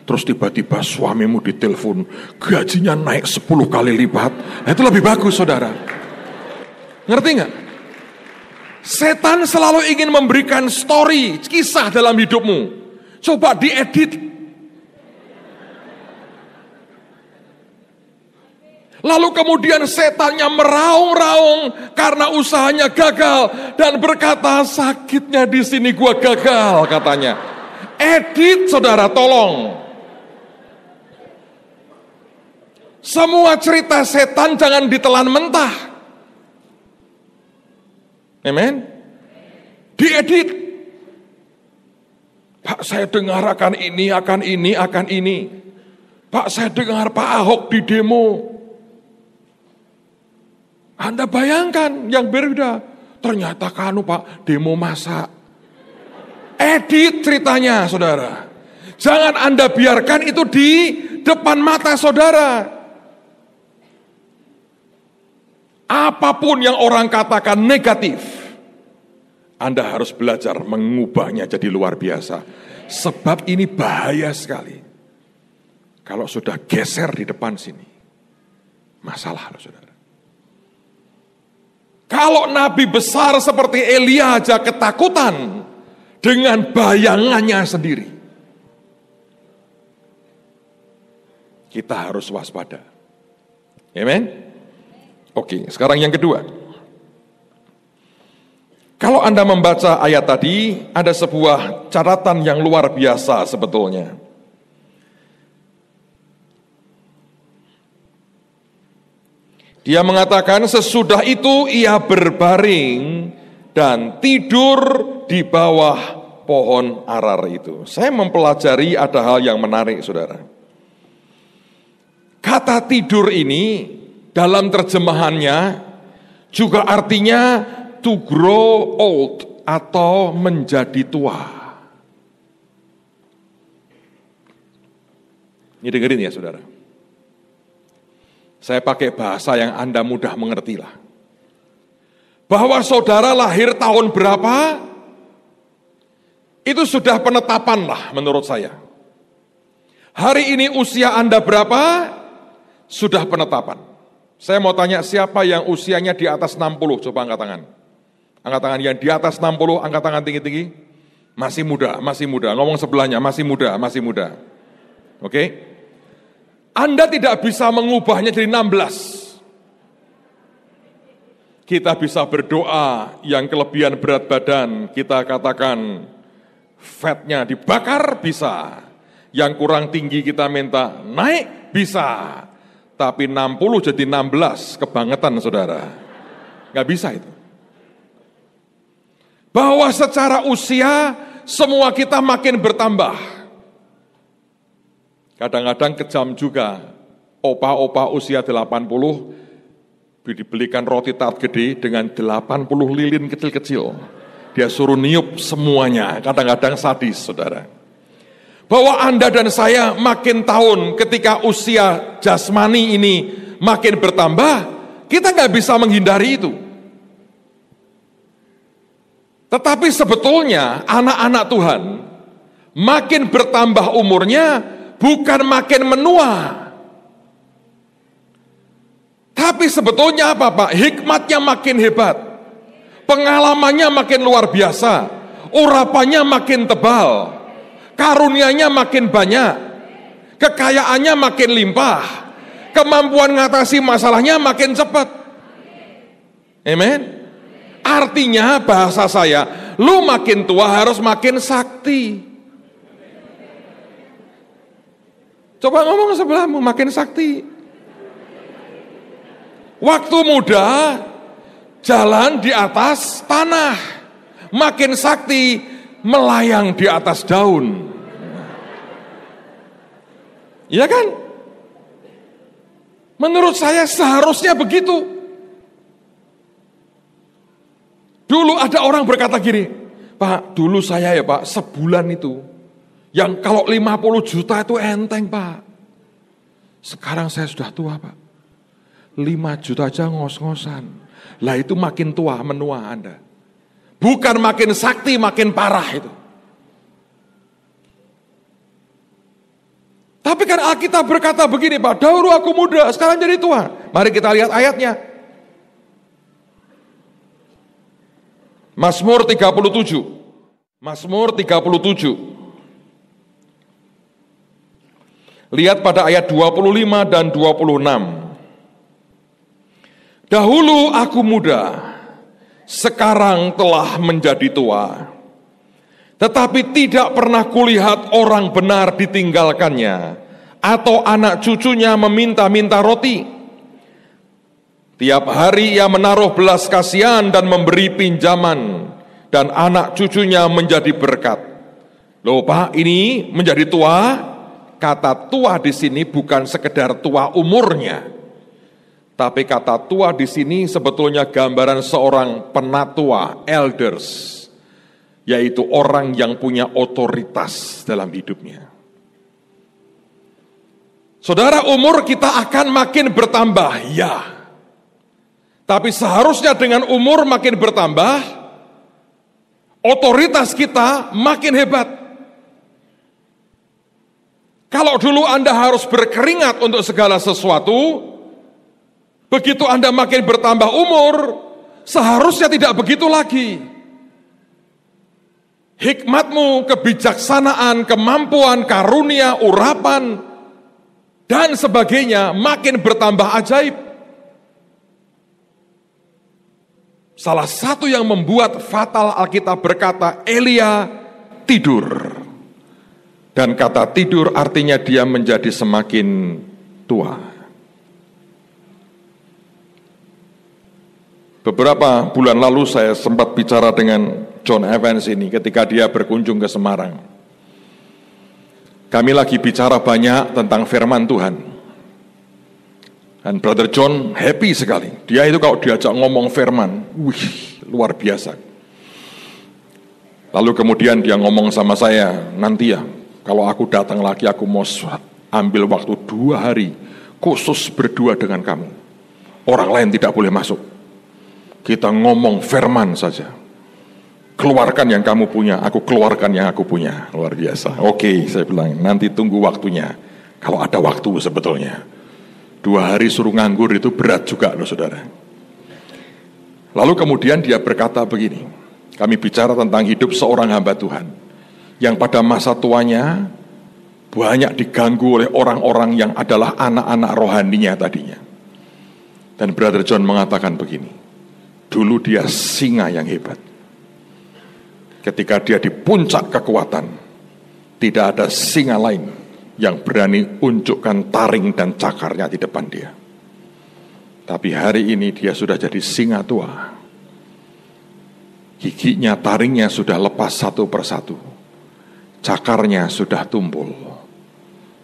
Terus tiba-tiba suamimu ditelepon, gajinya naik 10 kali lipat. Nah, itu lebih bagus saudara. Ngerti gak? Setan selalu ingin memberikan story, kisah dalam hidupmu. Coba diedit. Lalu kemudian setannya meraung-raung karena usahanya gagal dan berkata, sakitnya di sini gua gagal katanya. Edit saudara, tolong. Semua cerita setan jangan ditelan mentah. Amen. Diedit. Pak, saya dengar akan ini. Pak, saya dengar Pak Ahok di demo. Anda bayangkan yang berbeda. Ternyata Pak, demo masa. Edit ceritanya saudara. Jangan Anda biarkan itu di depan mata saudara. Apapun yang orang katakan negatif, Anda harus belajar mengubahnya jadi luar biasa. Sebab ini bahaya sekali. Kalau sudah geser di depan sini, masalah loh saudara. Kalau nabi besar seperti Elia aja ketakutan dengan bayangannya sendiri, kita harus waspada. Amen. Oke, sekarang yang kedua. Kalau Anda membaca ayat tadi, ada sebuah catatan yang luar biasa sebetulnya. Dia mengatakan sesudah itu ia berbaring dan tidur di bawah pohon arar itu. Saya mempelajari ada hal yang menarik saudara. Kata tidur ini dalam terjemahannya juga artinya to grow old atau menjadi tua. Ini dengerin ya saudara. Saya pakai bahasa yang Anda mudah mengerti lah. Bahwa saudara lahir tahun berapa, itu sudah penetapan lah menurut saya. Hari ini usia Anda berapa, sudah penetapan. Saya mau tanya siapa yang usianya di atas 60, coba angkat tangan. Angkat tangan yang di atas 60, angkat tangan tinggi-tinggi. Masih muda. Ngomong sebelahnya, masih muda. Oke? Anda tidak bisa mengubahnya jadi 16. Kita bisa berdoa yang kelebihan berat badan, kita katakan fatnya dibakar, bisa. Yang kurang tinggi kita minta naik, bisa. Tapi 60 jadi 16, kebangetan saudara. Nggak bisa itu. Bahwa secara usia, semua kita makin bertambah. Kadang-kadang kejam juga, opa-opa usia 80, dibelikan roti tart gede dengan 80 lilin kecil-kecil. Dia suruh niup semuanya, kadang-kadang sadis saudara. Bahwa Anda dan saya makin tahun ketika usia jasmani ini makin bertambah, kita nggak bisa menghindari itu. Tetapi sebetulnya anak-anak Tuhan makin bertambah umurnya bukan makin menua. Tapi sebetulnya apa Pak? Hikmatnya makin hebat. Pengalamannya makin luar biasa. Urapannya makin tebal. Karunianya makin banyak. Kekayaannya makin limpah. Kemampuan mengatasi masalahnya makin cepat. Amen. Artinya bahasa saya, lu makin tua harus makin sakti. Coba ngomong sebelahmu, makin sakti. Waktu muda, jalan di atas tanah. Makin sakti, melayang di atas daun. Iya kan? Menurut saya seharusnya begitu. Dulu ada orang berkata gini, Pak, dulu saya ya Pak, sebulan itu, yang kalau 50 juta itu enteng Pak. Sekarang saya sudah tua Pak. 5 juta aja ngos-ngosan. Lah itu makin tua, menua Anda. Bukan makin sakti, makin parah itu. Tapi kan Alkitab berkata begini Pak, dahulu aku muda, sekarang jadi tua. Mari kita lihat ayatnya. Mazmur 37. Mazmur 37. Lihat pada ayat 25 dan 26. Dahulu aku muda, sekarang telah menjadi tua. Tetapi tidak pernah kulihat orang benar ditinggalkannya, atau anak cucunya meminta-minta roti. Tiap hari ia menaruh belas kasihan dan memberi pinjaman, dan anak cucunya menjadi berkat. Loh Pak, ini menjadi tua. Kata tua di sini bukan sekedar tua umurnya, tapi kata tua di sini sebetulnya gambaran seorang penatua, elders, yaitu orang yang punya otoritas dalam hidupnya. Saudara, umur kita akan makin bertambah, ya. Tapi seharusnya dengan umur makin bertambah, otoritas kita makin hebat. Kalau dulu Anda harus berkeringat untuk segala sesuatu, begitu Anda makin bertambah umur, seharusnya tidak begitu lagi. Hikmatmu, kebijaksanaan, kemampuan, karunia, urapan, dan sebagainya makin bertambah ajaib. Salah satu yang membuat fatal, Alkitab berkata Elia tidur. Dan kata tidur artinya dia menjadi semakin tua. Beberapa bulan lalu saya sempat bicara dengan John Evans ini ketika dia berkunjung ke Semarang. Kami lagi bicara banyak tentang firman Tuhan. Dan Brother John happy sekali. Dia itu kalau diajak ngomong firman, luar biasa. Lalu kemudian dia ngomong sama saya, nanti ya, kalau aku datang lagi aku mau ambil waktu 2 hari khusus berdua dengan kamu. Orang lain tidak boleh masuk. Kita ngomong firman saja. Keluarkan yang kamu punya, aku keluarkan yang aku punya. Luar biasa. Oke, saya bilang, nanti tunggu waktunya. Kalau ada waktu sebetulnya. 2 hari suruh nganggur itu berat juga loh saudara. Lalu kemudian dia berkata begini, kami bicara tentang hidup seorang hamba Tuhan, yang pada masa tuanya banyak diganggu oleh orang-orang yang adalah anak-anak rohaninya tadinya. Dan Brother John mengatakan begini, dulu dia singa yang hebat. Ketika dia di puncak kekuatan, tidak ada singa lain yang berani unjukkan taring dan cakarnya di depan dia. Tapi hari ini dia sudah jadi singa tua. Giginya, taringnya sudah lepas satu persatu. Cakarnya sudah tumpul.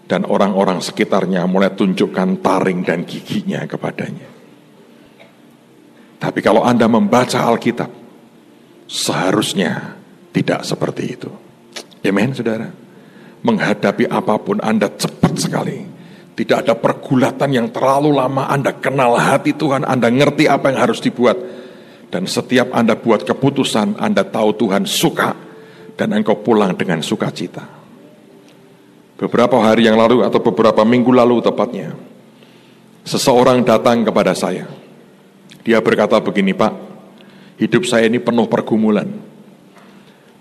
Dan orang-orang sekitarnya mulai tunjukkan taring dan giginya kepadanya. Tapi kalau Anda membaca Alkitab, seharusnya tidak seperti itu. Amen, saudara. Menghadapi apapun Anda cepat sekali. Tidak ada pergulatan yang terlalu lama. Anda kenal hati Tuhan, Anda ngerti apa yang harus dibuat. Dan setiap Anda buat keputusan, Anda tahu Tuhan suka, dan engkau pulang dengan sukacita. Beberapa hari yang lalu atau beberapa minggu lalu tepatnya, seseorang datang kepada saya. Dia berkata begini, Pak, hidup saya ini penuh pergumulan.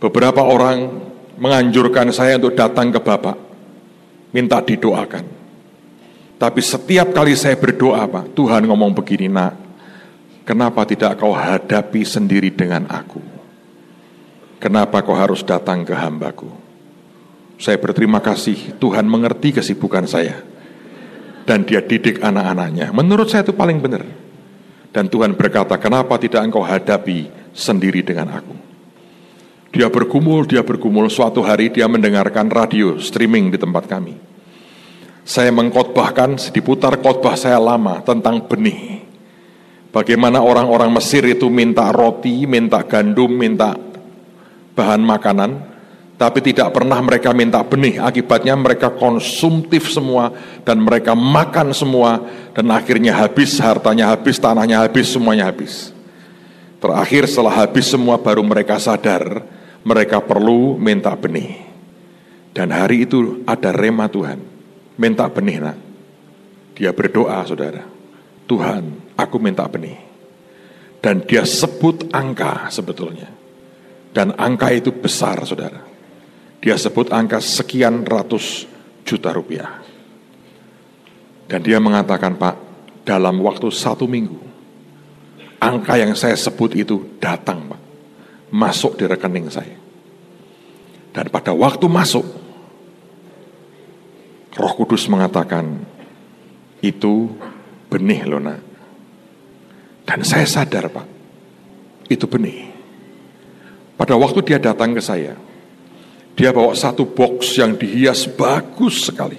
Beberapa orang menganjurkan saya untuk datang ke Bapak, minta didoakan. Tapi setiap kali saya berdoa, Pak, Tuhan ngomong begini, nak, kenapa tidak kau hadapi sendiri dengan aku? Kenapa kau harus datang ke hambaku? Saya berterima kasih, Tuhan mengerti kesibukan saya. Dan dia didik anak-anaknya. Menurut saya itu paling benar. Dan Tuhan berkata, kenapa tidak engkau hadapi sendiri dengan aku? Dia bergumul. Suatu hari dia mendengarkan radio streaming di tempat kami. Saya mengkhotbahkan, diputar khotbah saya lama tentang benih. Bagaimana orang-orang Mesir itu minta roti, minta gandum, minta bahan makanan, tapi tidak pernah mereka minta benih. Akibatnya mereka konsumtif semua, dan mereka makan semua, dan akhirnya habis, hartanya habis, tanahnya habis, semuanya habis. Terakhir setelah habis semua baru mereka sadar, mereka perlu minta benih. Dan hari itu ada rema Tuhan, minta benih, nak. Dia berdoa, saudara, Tuhan, aku minta benih. Dan dia sebut angka sebetulnya. Dan angka itu besar, saudara. Dia sebut angka sekian ratus juta rupiah. Dan dia mengatakan, Pak, dalam waktu 1 minggu, angka yang saya sebut itu datang, Pak. Masuk di rekening saya. Dan pada waktu masuk, Roh Kudus mengatakan, itu benih loh, nak. Dan saya sadar, Pak, itu benih. Pada waktu dia datang ke saya, dia bawa 1 box yang dihias bagus sekali.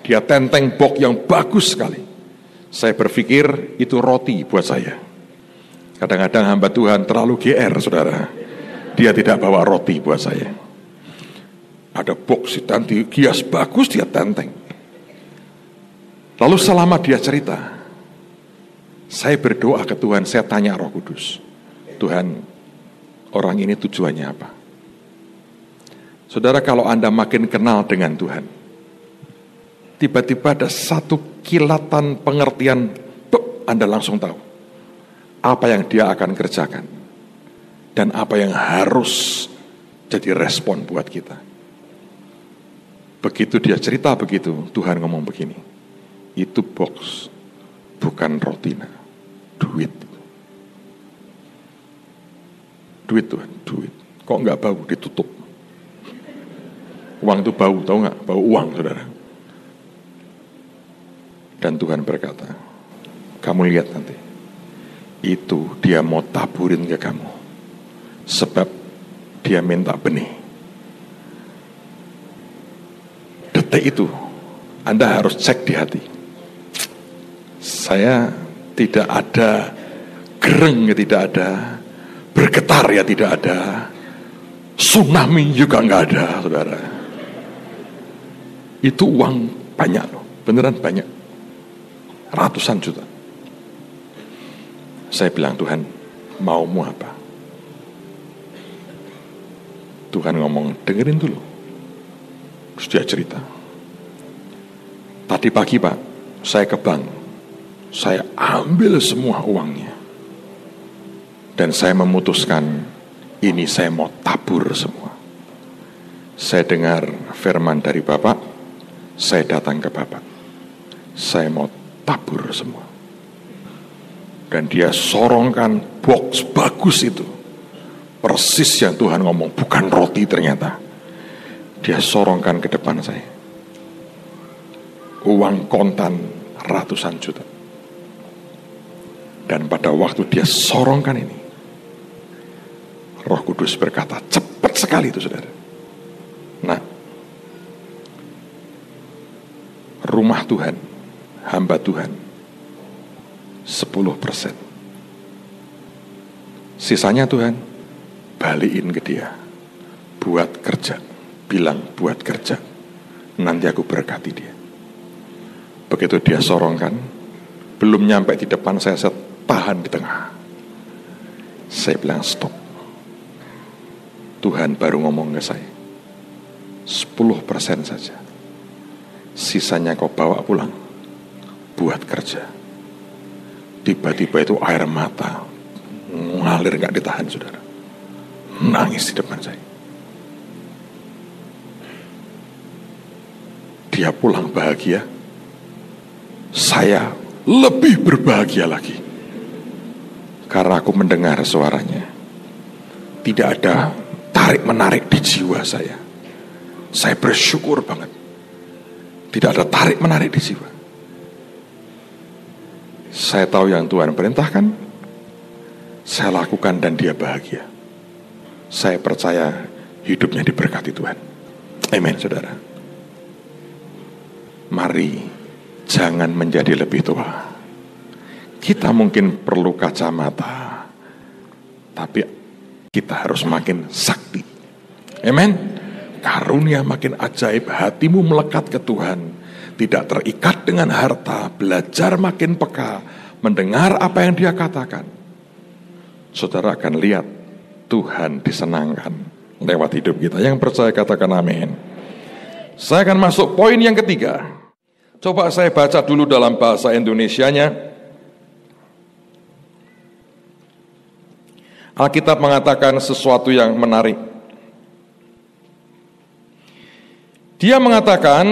Dia tenteng box yang bagus sekali. Saya berpikir itu roti buat saya. Kadang-kadang hamba Tuhan terlalu GR, saudara. Dia tidak bawa roti buat saya. Ada box yang dihias bagus, dia tenteng. Lalu selama dia cerita, saya berdoa ke Tuhan, saya tanya Roh Kudus, Tuhan, orang ini tujuannya apa? Saudara, kalau Anda makin kenal dengan Tuhan, tiba-tiba ada satu kilatan pengertian, Anda langsung tahu apa yang dia akan kerjakan dan apa yang harus jadi respon buat kita. Begitu dia cerita begitu, Tuhan ngomong begini, itu box bukan roti, duit. Duit, Tuhan, duit. Kok nggak bau, ditutup. Uang itu bau, tahu nggak? Bau uang, saudara. Dan Tuhan berkata, kamu lihat nanti, itu dia mau taburin ke kamu, sebab dia minta benih. Detik itu, Anda harus cek di hati. Saya tidak ada gereng, ya tidak ada, bergetar ya tidak ada, tsunami juga nggak ada, saudara. Itu uang banyak loh, beneran banyak, ratusan juta. Saya bilang, Tuhan, maumu apa? Tuhan ngomong, dengerin dulu. Terus dia cerita, tadi pagi, Pak, saya ke bank, saya ambil semua uangnya, dan saya memutuskan, ini saya mau tabur semua. Saya dengar firman dari Bapak, saya datang ke Bapak, saya mau tabur semua. Dan dia sorongkan box bagus itu, persis yang Tuhan ngomong, bukan roti ternyata. Dia sorongkan ke depan saya, uang kontan ratusan juta. Dan pada waktu dia sorongkan ini, Roh Kudus berkata, cepat sekali itu, saudara. Nah, rumah Tuhan, hamba Tuhan, 10%. Sisanya Tuhan, balikin ke dia. Buat kerja. Bilang, buat kerja. Nanti aku berkati dia. Begitu dia sorongkan, belum nyampe di depan saya tahan di tengah. Saya bilang stop. Tuhan baru ngomong ke saya, 10% saja. Sisanya kau bawa pulang, buat kerja. Tiba-tiba itu air mata ngalir gak ditahan, saudara. Nangis di depan saya. Dia pulang bahagia, saya lebih berbahagia lagi. Karena aku mendengar suaranya. Tidak ada tarik-menarik di jiwa saya. Saya bersyukur banget. Tidak ada tarik-menarik di jiwa. Saya tahu yang Tuhan perintahkan, saya lakukan dan dia bahagia. Saya percaya hidupnya diberkati Tuhan. Amin, saudara. Mari jangan menjadi lebih tua. Kita mungkin perlu kacamata, tapi kita harus makin sakti. Amin. Karunia makin ajaib, hatimu melekat ke Tuhan, tidak terikat dengan harta, belajar makin peka, mendengar apa yang dia katakan. Saudara akan lihat Tuhan disenangkan lewat hidup kita. Yang percaya katakan amin. Saya akan masuk poin yang ketiga. Coba saya baca dulu dalam bahasa Indonesianya. Alkitab mengatakan sesuatu yang menarik. Dia mengatakan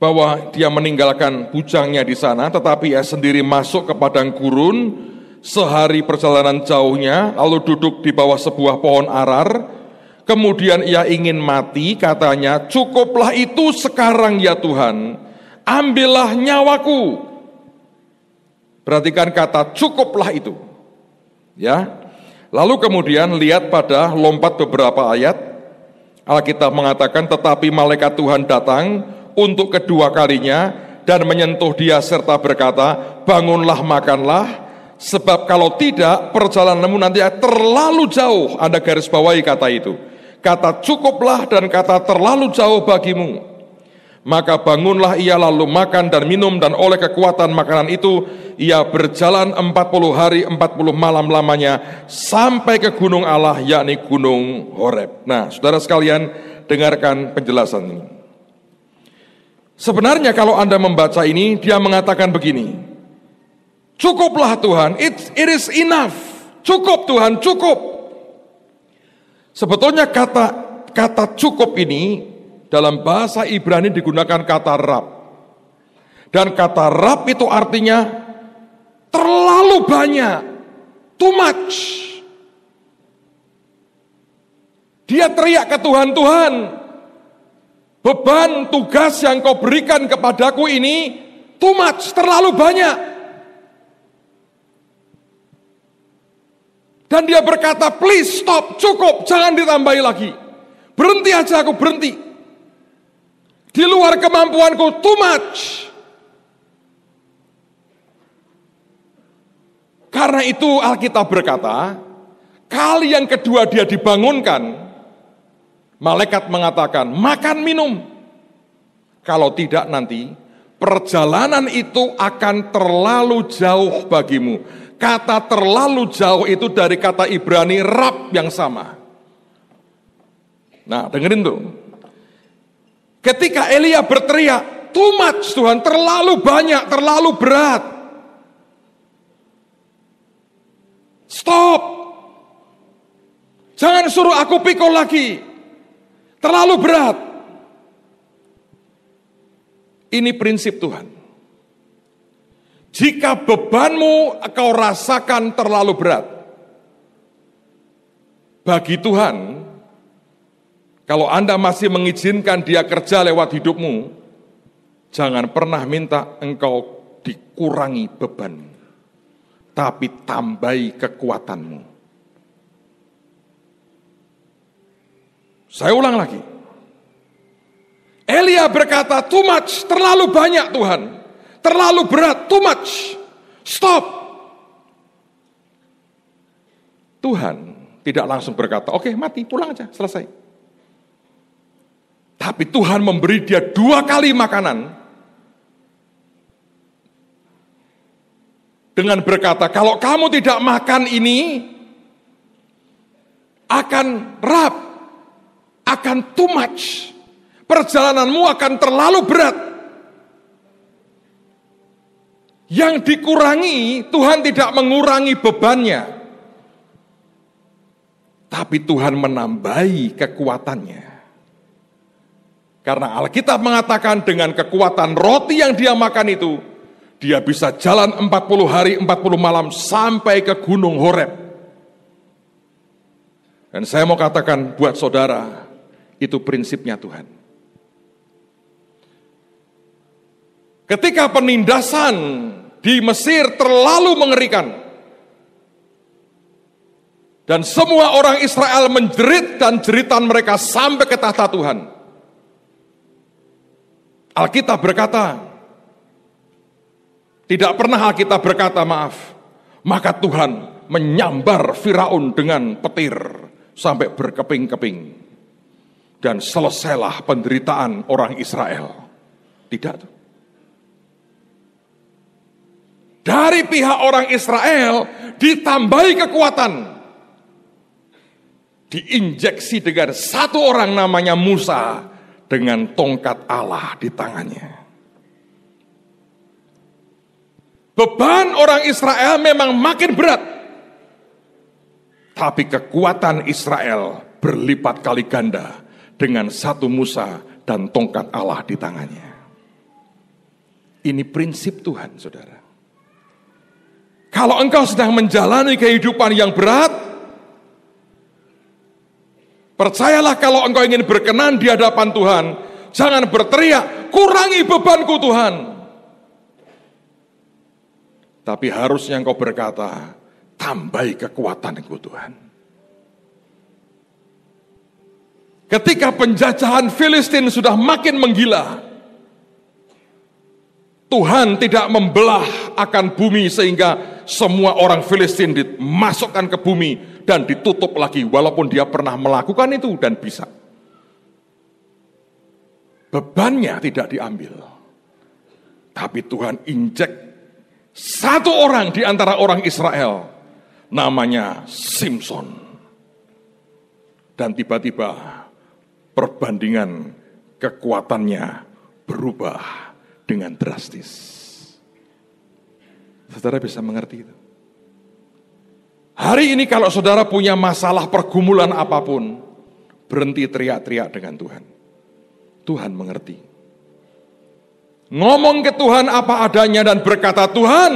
bahwa dia meninggalkan bujangnya di sana, tetapi ia sendiri masuk ke padang gurun sehari perjalanan jauhnya, lalu duduk di bawah sebuah pohon arar. Kemudian ia ingin mati, katanya, cukuplah itu sekarang ya Tuhan, ambillah nyawaku. Perhatikan kata cukuplah itu. Ya, lalu kemudian lihat pada lompat beberapa ayat, Alkitab mengatakan tetapi malaikat Tuhan datang untuk kedua kalinya dan menyentuh dia serta berkata, bangunlah makanlah, sebab kalau tidak perjalananmu nanti terlalu jauh. Anda garis bawahi kata itu, kata cukuplah dan kata terlalu jauh bagimu. Maka bangunlah ia lalu makan dan minum, dan oleh kekuatan makanan itu ia berjalan 40 hari 40 malam lamanya sampai ke gunung Allah, yakni gunung Horeb. Nah, saudara sekalian, dengarkan penjelasan ini. Sebenarnya kalau Anda membaca ini, dia mengatakan begini, cukuplah Tuhan, it is enough, cukup Tuhan, cukup. Sebetulnya kata cukup ini dalam bahasa Ibrani digunakan kata rab. Dan kata rab itu artinya terlalu banyak, too much. Dia teriak ke Tuhan, Tuhan, beban tugas yang kau berikan kepadaku ini too much, terlalu banyak. Dan dia berkata, please stop, cukup, jangan ditambahi lagi. Berhenti aja, aku berhenti. Di luar kemampuanku, too much. Karena itu Alkitab berkata, kali yang kedua dia dibangunkan, malaikat mengatakan, makan minum. Kalau tidak nanti, perjalanan itu akan terlalu jauh bagimu. Kata terlalu jauh itu dari kata Ibrani rab yang sama. Nah, dengerin tuh. Ketika Elia berteriak, too much Tuhan, terlalu banyak, terlalu berat. Stop. Jangan suruh aku pikul lagi. Terlalu berat. Ini prinsip Tuhan. Jika bebanmu kau rasakan terlalu berat, bagi Tuhan, kalau Anda masih mengizinkan dia kerja lewat hidupmu, jangan pernah minta engkau dikurangi beban, tapi tambahi kekuatanmu. Saya ulang lagi. Elia berkata, too much, terlalu banyak Tuhan. Terlalu berat, too much. Stop. Tuhan tidak langsung berkata, oke, mati, pulang aja, selesai. Tapi Tuhan memberi dia 2 kali makanan dengan berkata, kalau kamu tidak makan ini, akan rap, akan too much. Perjalananmu akan terlalu berat. Yang dikurangi, Tuhan tidak mengurangi bebannya. Tapi Tuhan menambahi kekuatannya. Karena Alkitab mengatakan dengan kekuatan roti yang dia makan itu, dia bisa jalan 40 hari 40 malam sampai ke Gunung Horeb. Dan saya mau katakan buat saudara, itu prinsipnya Tuhan. Ketika penindasan di Mesir terlalu mengerikan, dan semua orang Israel menjerit dan jeritan mereka sampai ke tahta Tuhan. Alkitab berkata, tidak pernah Alkitab berkata maaf, maka Tuhan menyambar Firaun dengan petir sampai berkeping-keping. Dan selesailah penderitaan orang Israel. Tidak. Dari pihak orang Israel ditambahi kekuatan. Diinjeksi dengan satu orang namanya Musa dengan tongkat Allah di tangannya. Beban orang Israel memang makin berat. Tapi kekuatan Israel berlipat kali ganda dengan satu Musa dan tongkat Allah di tangannya. Ini prinsip Tuhan, saudara. Kalau engkau sedang menjalani kehidupan yang berat, percayalah kalau engkau ingin berkenan di hadapan Tuhan, jangan berteriak, kurangi bebanku Tuhan. Tapi harusnya engkau berkata, tambahi kekuatanku Tuhan. Ketika penjajahan Filistin sudah makin menggila, Tuhan tidak membelah akan bumi sehingga semua orang Filistin dimasukkan ke bumi dan ditutup lagi, walaupun dia pernah melakukan itu dan bisa. Bebannya tidak diambil. Tapi Tuhan injek satu orang di antara orang Israel, namanya Simson. Dan tiba-tiba perbandingan kekuatannya berubah dengan drastis. Saudara bisa mengerti itu? Hari ini kalau saudara punya masalah pergumulan apapun, berhenti teriak-teriak dengan Tuhan. Tuhan mengerti. Ngomong ke Tuhan apa adanya dan berkata, Tuhan,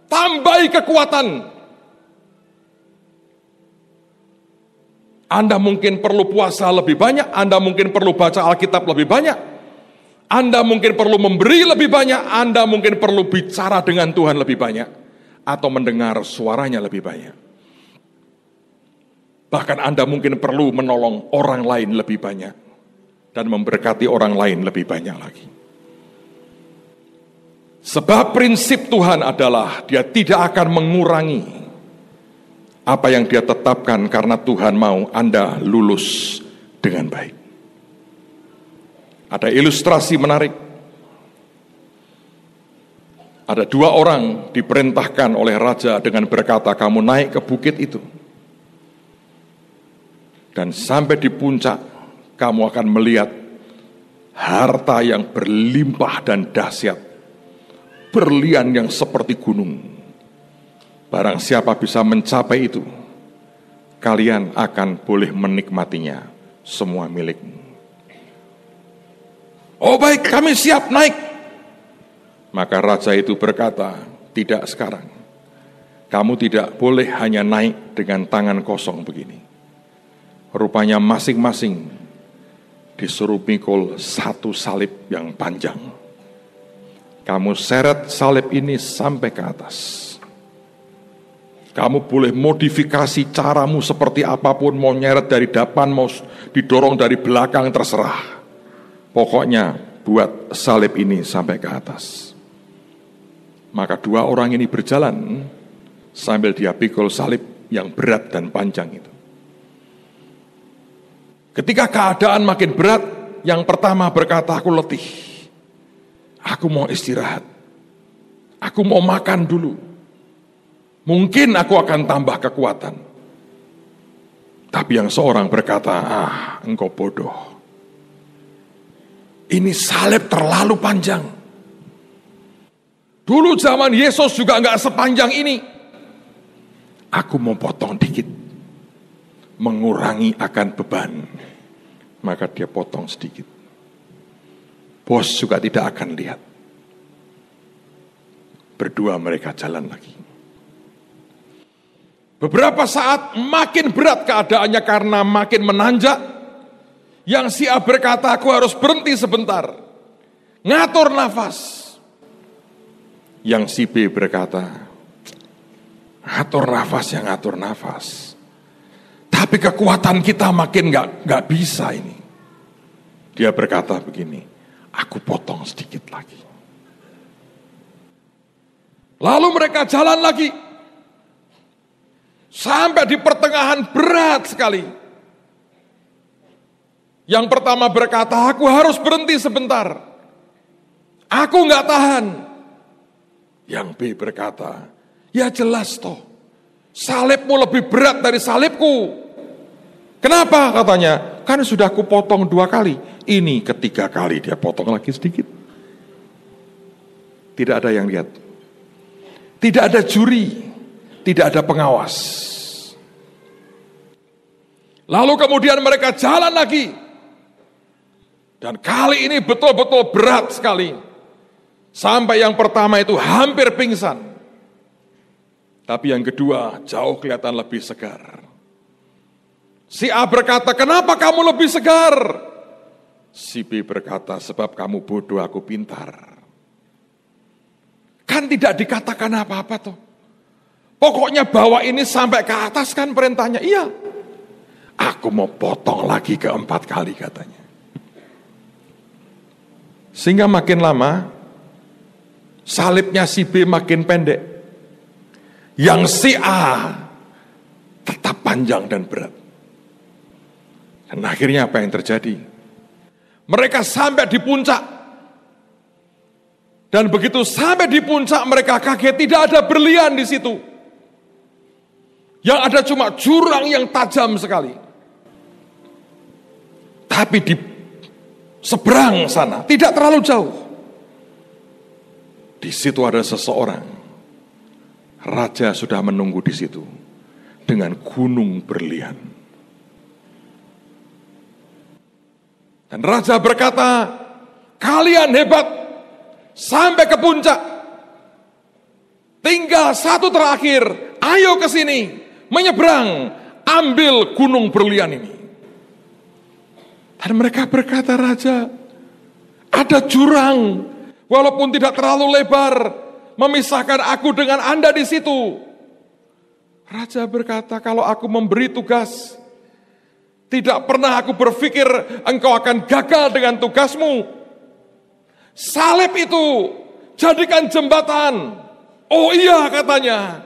tambahi kekuatan. Anda mungkin perlu puasa lebih banyak, Anda mungkin perlu baca Alkitab lebih banyak, Anda mungkin perlu memberi lebih banyak, Anda mungkin perlu bicara dengan Tuhan lebih banyak, atau mendengar suaranya lebih banyak. Bahkan Anda mungkin perlu menolong orang lain lebih banyak, dan memberkati orang lain lebih banyak lagi. Sebab prinsip Tuhan adalah Dia tidak akan mengurangi apa yang Dia tetapkan, karena Tuhan mau Anda lulus dengan baik. Ada ilustrasi menarik. Ada dua orang diperintahkan oleh raja dengan berkata, kamu naik ke bukit itu. Dan sampai di puncak, kamu akan melihat harta yang berlimpah dan dahsyat. Berlian yang seperti gunung. Barang siapa bisa mencapai itu, kalian akan boleh menikmatinya, semua milikmu. Oh baik, kami siap naik. Maka raja itu berkata, tidak sekarang. Kamu tidak boleh hanya naik dengan tangan kosong begini. Rupanya masing-masing disuruh mikul satu salib yang panjang. Kamu seret salib ini sampai ke atas. Kamu boleh modifikasi caramu seperti apapun, mau nyeret dari depan, mau didorong dari belakang, terserah. Pokoknya buat salib ini sampai ke atas. Maka dua orang ini berjalan sambil dia pikul salib yang berat dan panjang itu. Ketika keadaan makin berat, yang pertama berkata, aku letih. Aku mau istirahat. Aku mau makan dulu. Mungkin aku akan tambah kekuatan. Tapi yang seorang berkata, engkau bodoh. Ini salib terlalu panjang. Dulu zaman Yesus juga enggak sepanjang ini. Aku mau potong dikit. Mengurangi akan beban. Maka dia potong sedikit. Bos juga tidak akan lihat. Berdua mereka jalan lagi. Beberapa saat makin berat keadaannya karena makin menanjak. Yang si A berkata, aku harus berhenti sebentar. Ngatur nafas. Yang si B berkata, ngatur nafas ya ngatur nafas. Tapi kekuatan kita makin gak bisa ini. Dia berkata begini, aku potong sedikit lagi. Lalu mereka jalan lagi. Sampai di pertengahan berat sekali. Yang pertama berkata, aku harus berhenti sebentar. Aku gak tahan. Yang B berkata, ya jelas toh. Salibmu lebih berat dari salibku. Kenapa katanya? Kan sudah aku potong 2 kali. Ini ketiga kali dia potong lagi sedikit. Tidak ada yang lihat. Tidak ada juri. Tidak ada pengawas. Lalu kemudian mereka jalan lagi. Dan kali ini betul-betul berat sekali. Sampai yang pertama itu hampir pingsan. Tapi yang kedua jauh kelihatan lebih segar. Si A berkata, kenapa kamu lebih segar? Si B berkata, sebab kamu bodoh, aku pintar. Kan tidak dikatakan apa-apa toh. Pokoknya bawa ini sampai ke atas kan perintahnya. Iya. Aku mau potong lagi ke 4 kali katanya. Sehingga makin lama, salibnya si B makin pendek. Yang si A tetap panjang dan berat. Dan akhirnya apa yang terjadi? Mereka sampai di puncak. Dan begitu sampai di puncak mereka kaget, tidak ada berlian di situ. Yang ada cuma jurang yang tajam sekali. Tapi di seberang sana, tidak terlalu jauh. Di situ ada seseorang. Raja sudah menunggu di situ dengan gunung berlian. Dan raja berkata, kalian hebat sampai ke puncak. Tinggal 1 terakhir, ayo ke sini, menyeberang, ambil gunung berlian ini. Dan mereka berkata, raja, ada jurang, walaupun tidak terlalu lebar, memisahkan aku dengan Anda di situ. Raja berkata, kalau aku memberi tugas, tidak pernah aku berpikir engkau akan gagal dengan tugasmu. Salib itu jadikan jembatan. Oh iya katanya.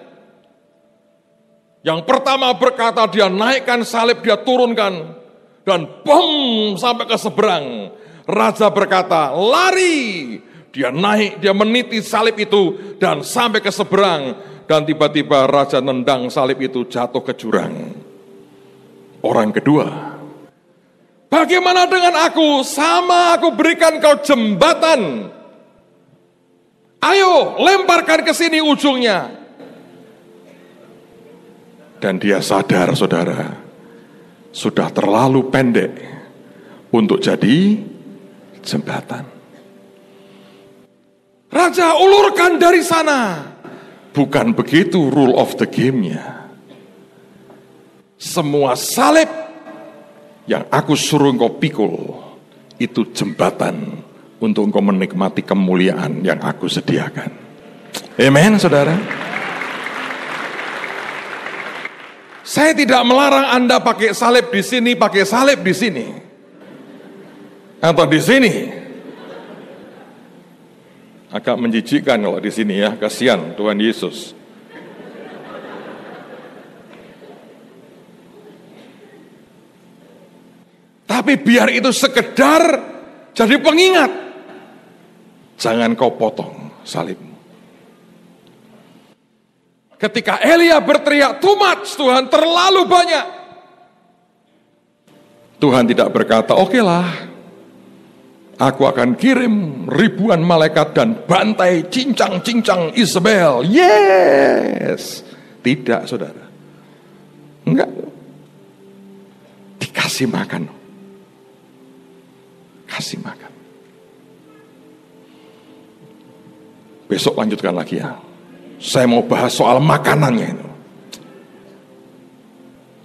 Yang pertama berkata dia naikkan salib, dia turunkan. Dan bom sampai ke seberang. Raja berkata lari. Dia naik, dia meniti salib itu dan sampai ke seberang. Dan tiba-tiba raja nendang salib itu jatuh ke jurang. Orang kedua, bagaimana dengan aku? Sama aku berikan kau jembatan. Ayo lemparkan ke sini ujungnya. Dan dia sadar saudara, sudah terlalu pendek untuk jadi jembatan. Raja ulurkan dari sana. Bukan begitu rule of the game-nya. Semua salib yang aku suruh engkau pikul, itu jembatan untuk engkau menikmati kemuliaan yang aku sediakan. Amen, saudara. Saya tidak melarang Anda pakai salib di sini, pakai salib di sini. Atau di sini. Agak menjijikkan kalau di sini ya, kasihan Tuhan Yesus. Tapi Tapi biar itu sekedar jadi pengingat. Jangan kau potong salibmu. Ketika Elia berteriak, too much Tuhan, terlalu banyak. Tuhan tidak berkata, oke lah, aku akan kirim ribuan malaikat dan bantai cincang-cincang Isabel. Yes. Tidak, saudara. Enggak. Dikasih makan. Kasih makan. Besok lanjutkan lagi ya. Saya mau bahas soal makanannya itu.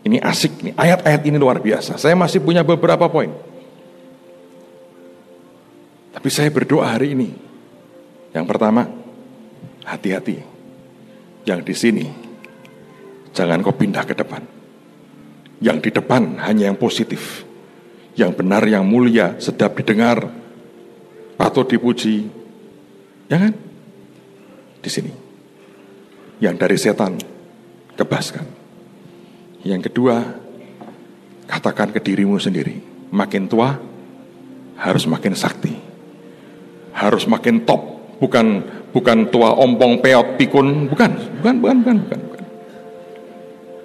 Ini asik nih, ayat-ayat ini luar biasa. Saya masih punya beberapa poin. Tapi saya berdoa hari ini. Yang pertama, hati-hati. Yang di sini, jangan kau pindah ke depan. Yang di depan hanya yang positif. Yang benar, yang mulia, sedap didengar, atau dipuji. Ya kan? Di sini. Yang dari setan, kebaskan. Yang kedua, katakan ke dirimu sendiri, makin tua harus makin sakti, harus makin top, bukan tua ompong peot pikun, bukan.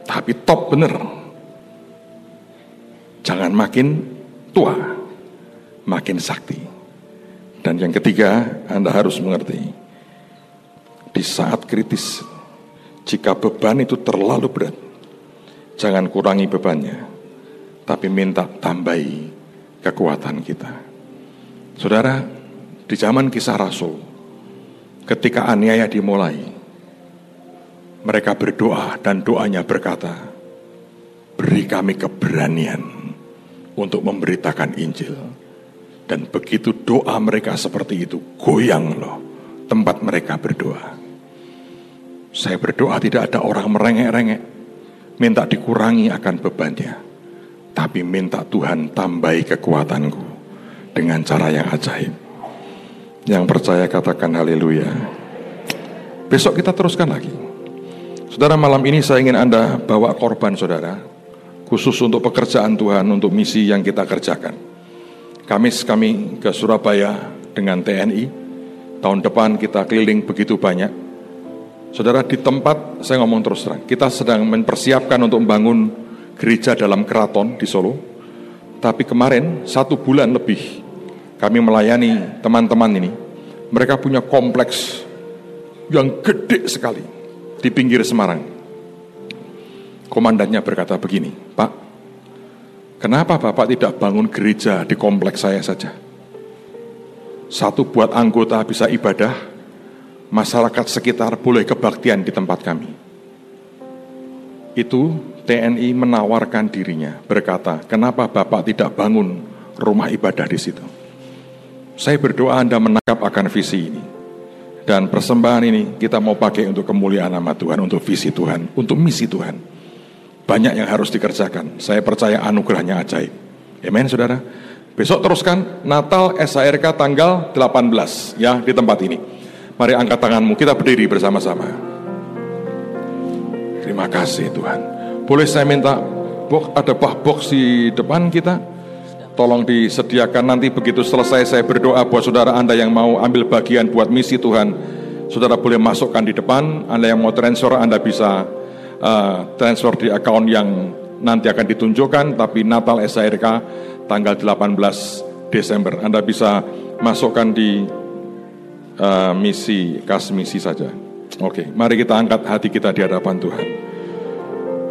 Tapi top bener. Jangan makin tua, makin sakti. Dan yang ketiga, Anda harus mengerti, di saat kritis, jika beban itu terlalu berat, jangan kurangi bebannya, tapi minta tambahi kekuatan kita. Saudara, di zaman Kisah Rasul, ketika aniaya dimulai, mereka berdoa dan doanya berkata, beri kami keberanian untuk memberitakan Injil. Dan begitu doa mereka seperti itu, goyang loh tempat mereka berdoa. Saya berdoa tidak ada orang merengek-rengek, minta dikurangi akan bebannya, tapi minta Tuhan tambahi kekuatanku dengan cara yang ajaib. Yang percaya katakan haleluya. Besok kita teruskan lagi. Saudara, malam ini saya ingin Anda bawa korban saudara, khusus untuk pekerjaan Tuhan, untuk misi yang kita kerjakan. Kamis kami ke Surabaya dengan TNI. Tahun depan kita keliling begitu banyak. Saudara, di tempat, saya ngomong terus terang, kita sedang mempersiapkan untuk membangun gereja dalam keraton di Solo. Tapi kemarin, 1 bulan lebih, kami melayani teman-teman ini. Mereka punya kompleks yang gede sekali di pinggir Semarang. Komandannya berkata begini, Pak, kenapa Bapak tidak bangun gereja di kompleks saya saja? Satu, buat anggota bisa ibadah, masyarakat sekitar boleh kebaktian di tempat kami. Itu TNI menawarkan dirinya, berkata, kenapa Bapak tidak bangun rumah ibadah di situ? Saya berdoa Anda menangkap akan visi ini. Dan persembahan ini kita mau pakai untuk kemuliaan nama Tuhan, untuk visi Tuhan, untuk misi Tuhan. Banyak yang harus dikerjakan. Saya percaya anugerahnya ajaib. Amen, saudara. Besok teruskan Natal SHRK tanggal 18 ya di tempat ini. Mari angkat tanganmu, kita berdiri bersama-sama. Terima kasih Tuhan. Boleh saya minta ada box di depan kita? Tolong disediakan, nanti begitu selesai saya berdoa buat saudara Anda yang mau ambil bagian buat misi Tuhan. Saudara boleh masukkan di depan. Anda yang mau transfer, Anda bisa transfer di account yang nanti akan ditunjukkan. Tapi Natal SHRK tanggal 18 Desember. Anda bisa masukkan di misi, kas misi saja. Oke, mari kita angkat hati kita di hadapan Tuhan.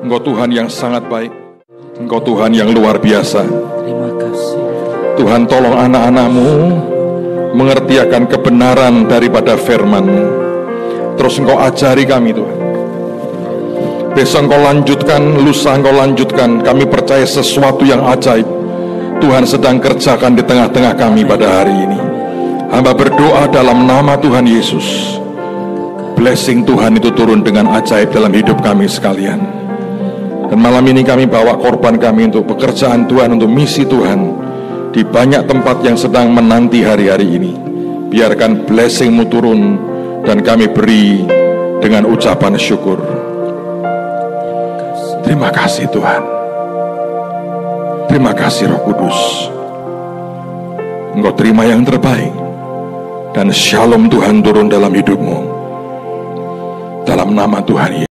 Engkau Tuhan yang sangat baik, Engkau Tuhan yang luar biasa. Terima kasih Tuhan, tolong anak-anak-Mu mengerti akan kebenaran daripada firman-Mu. Terus Engkau ajari kami Tuhan. Besok Engkau lanjutkan, lusa Engkau lanjutkan. Kami percaya sesuatu yang ajaib Tuhan sedang kerjakan di tengah-tengah kami pada hari ini. Hamba berdoa dalam nama Tuhan Yesus, blessing Tuhan itu turun dengan ajaib dalam hidup kami sekalian. Dan malam ini kami bawa korban kami untuk pekerjaan Tuhan, untuk misi Tuhan di banyak tempat yang sedang menanti hari-hari ini. Biarkan blessing-Mu turun dan kami beri dengan ucapan syukur. Terima kasih Tuhan. Terima kasih Roh Kudus. Engkau terima yang terbaik, dan shalom Tuhan turun dalam hidupmu. Dalam nama Tuhan Yesus.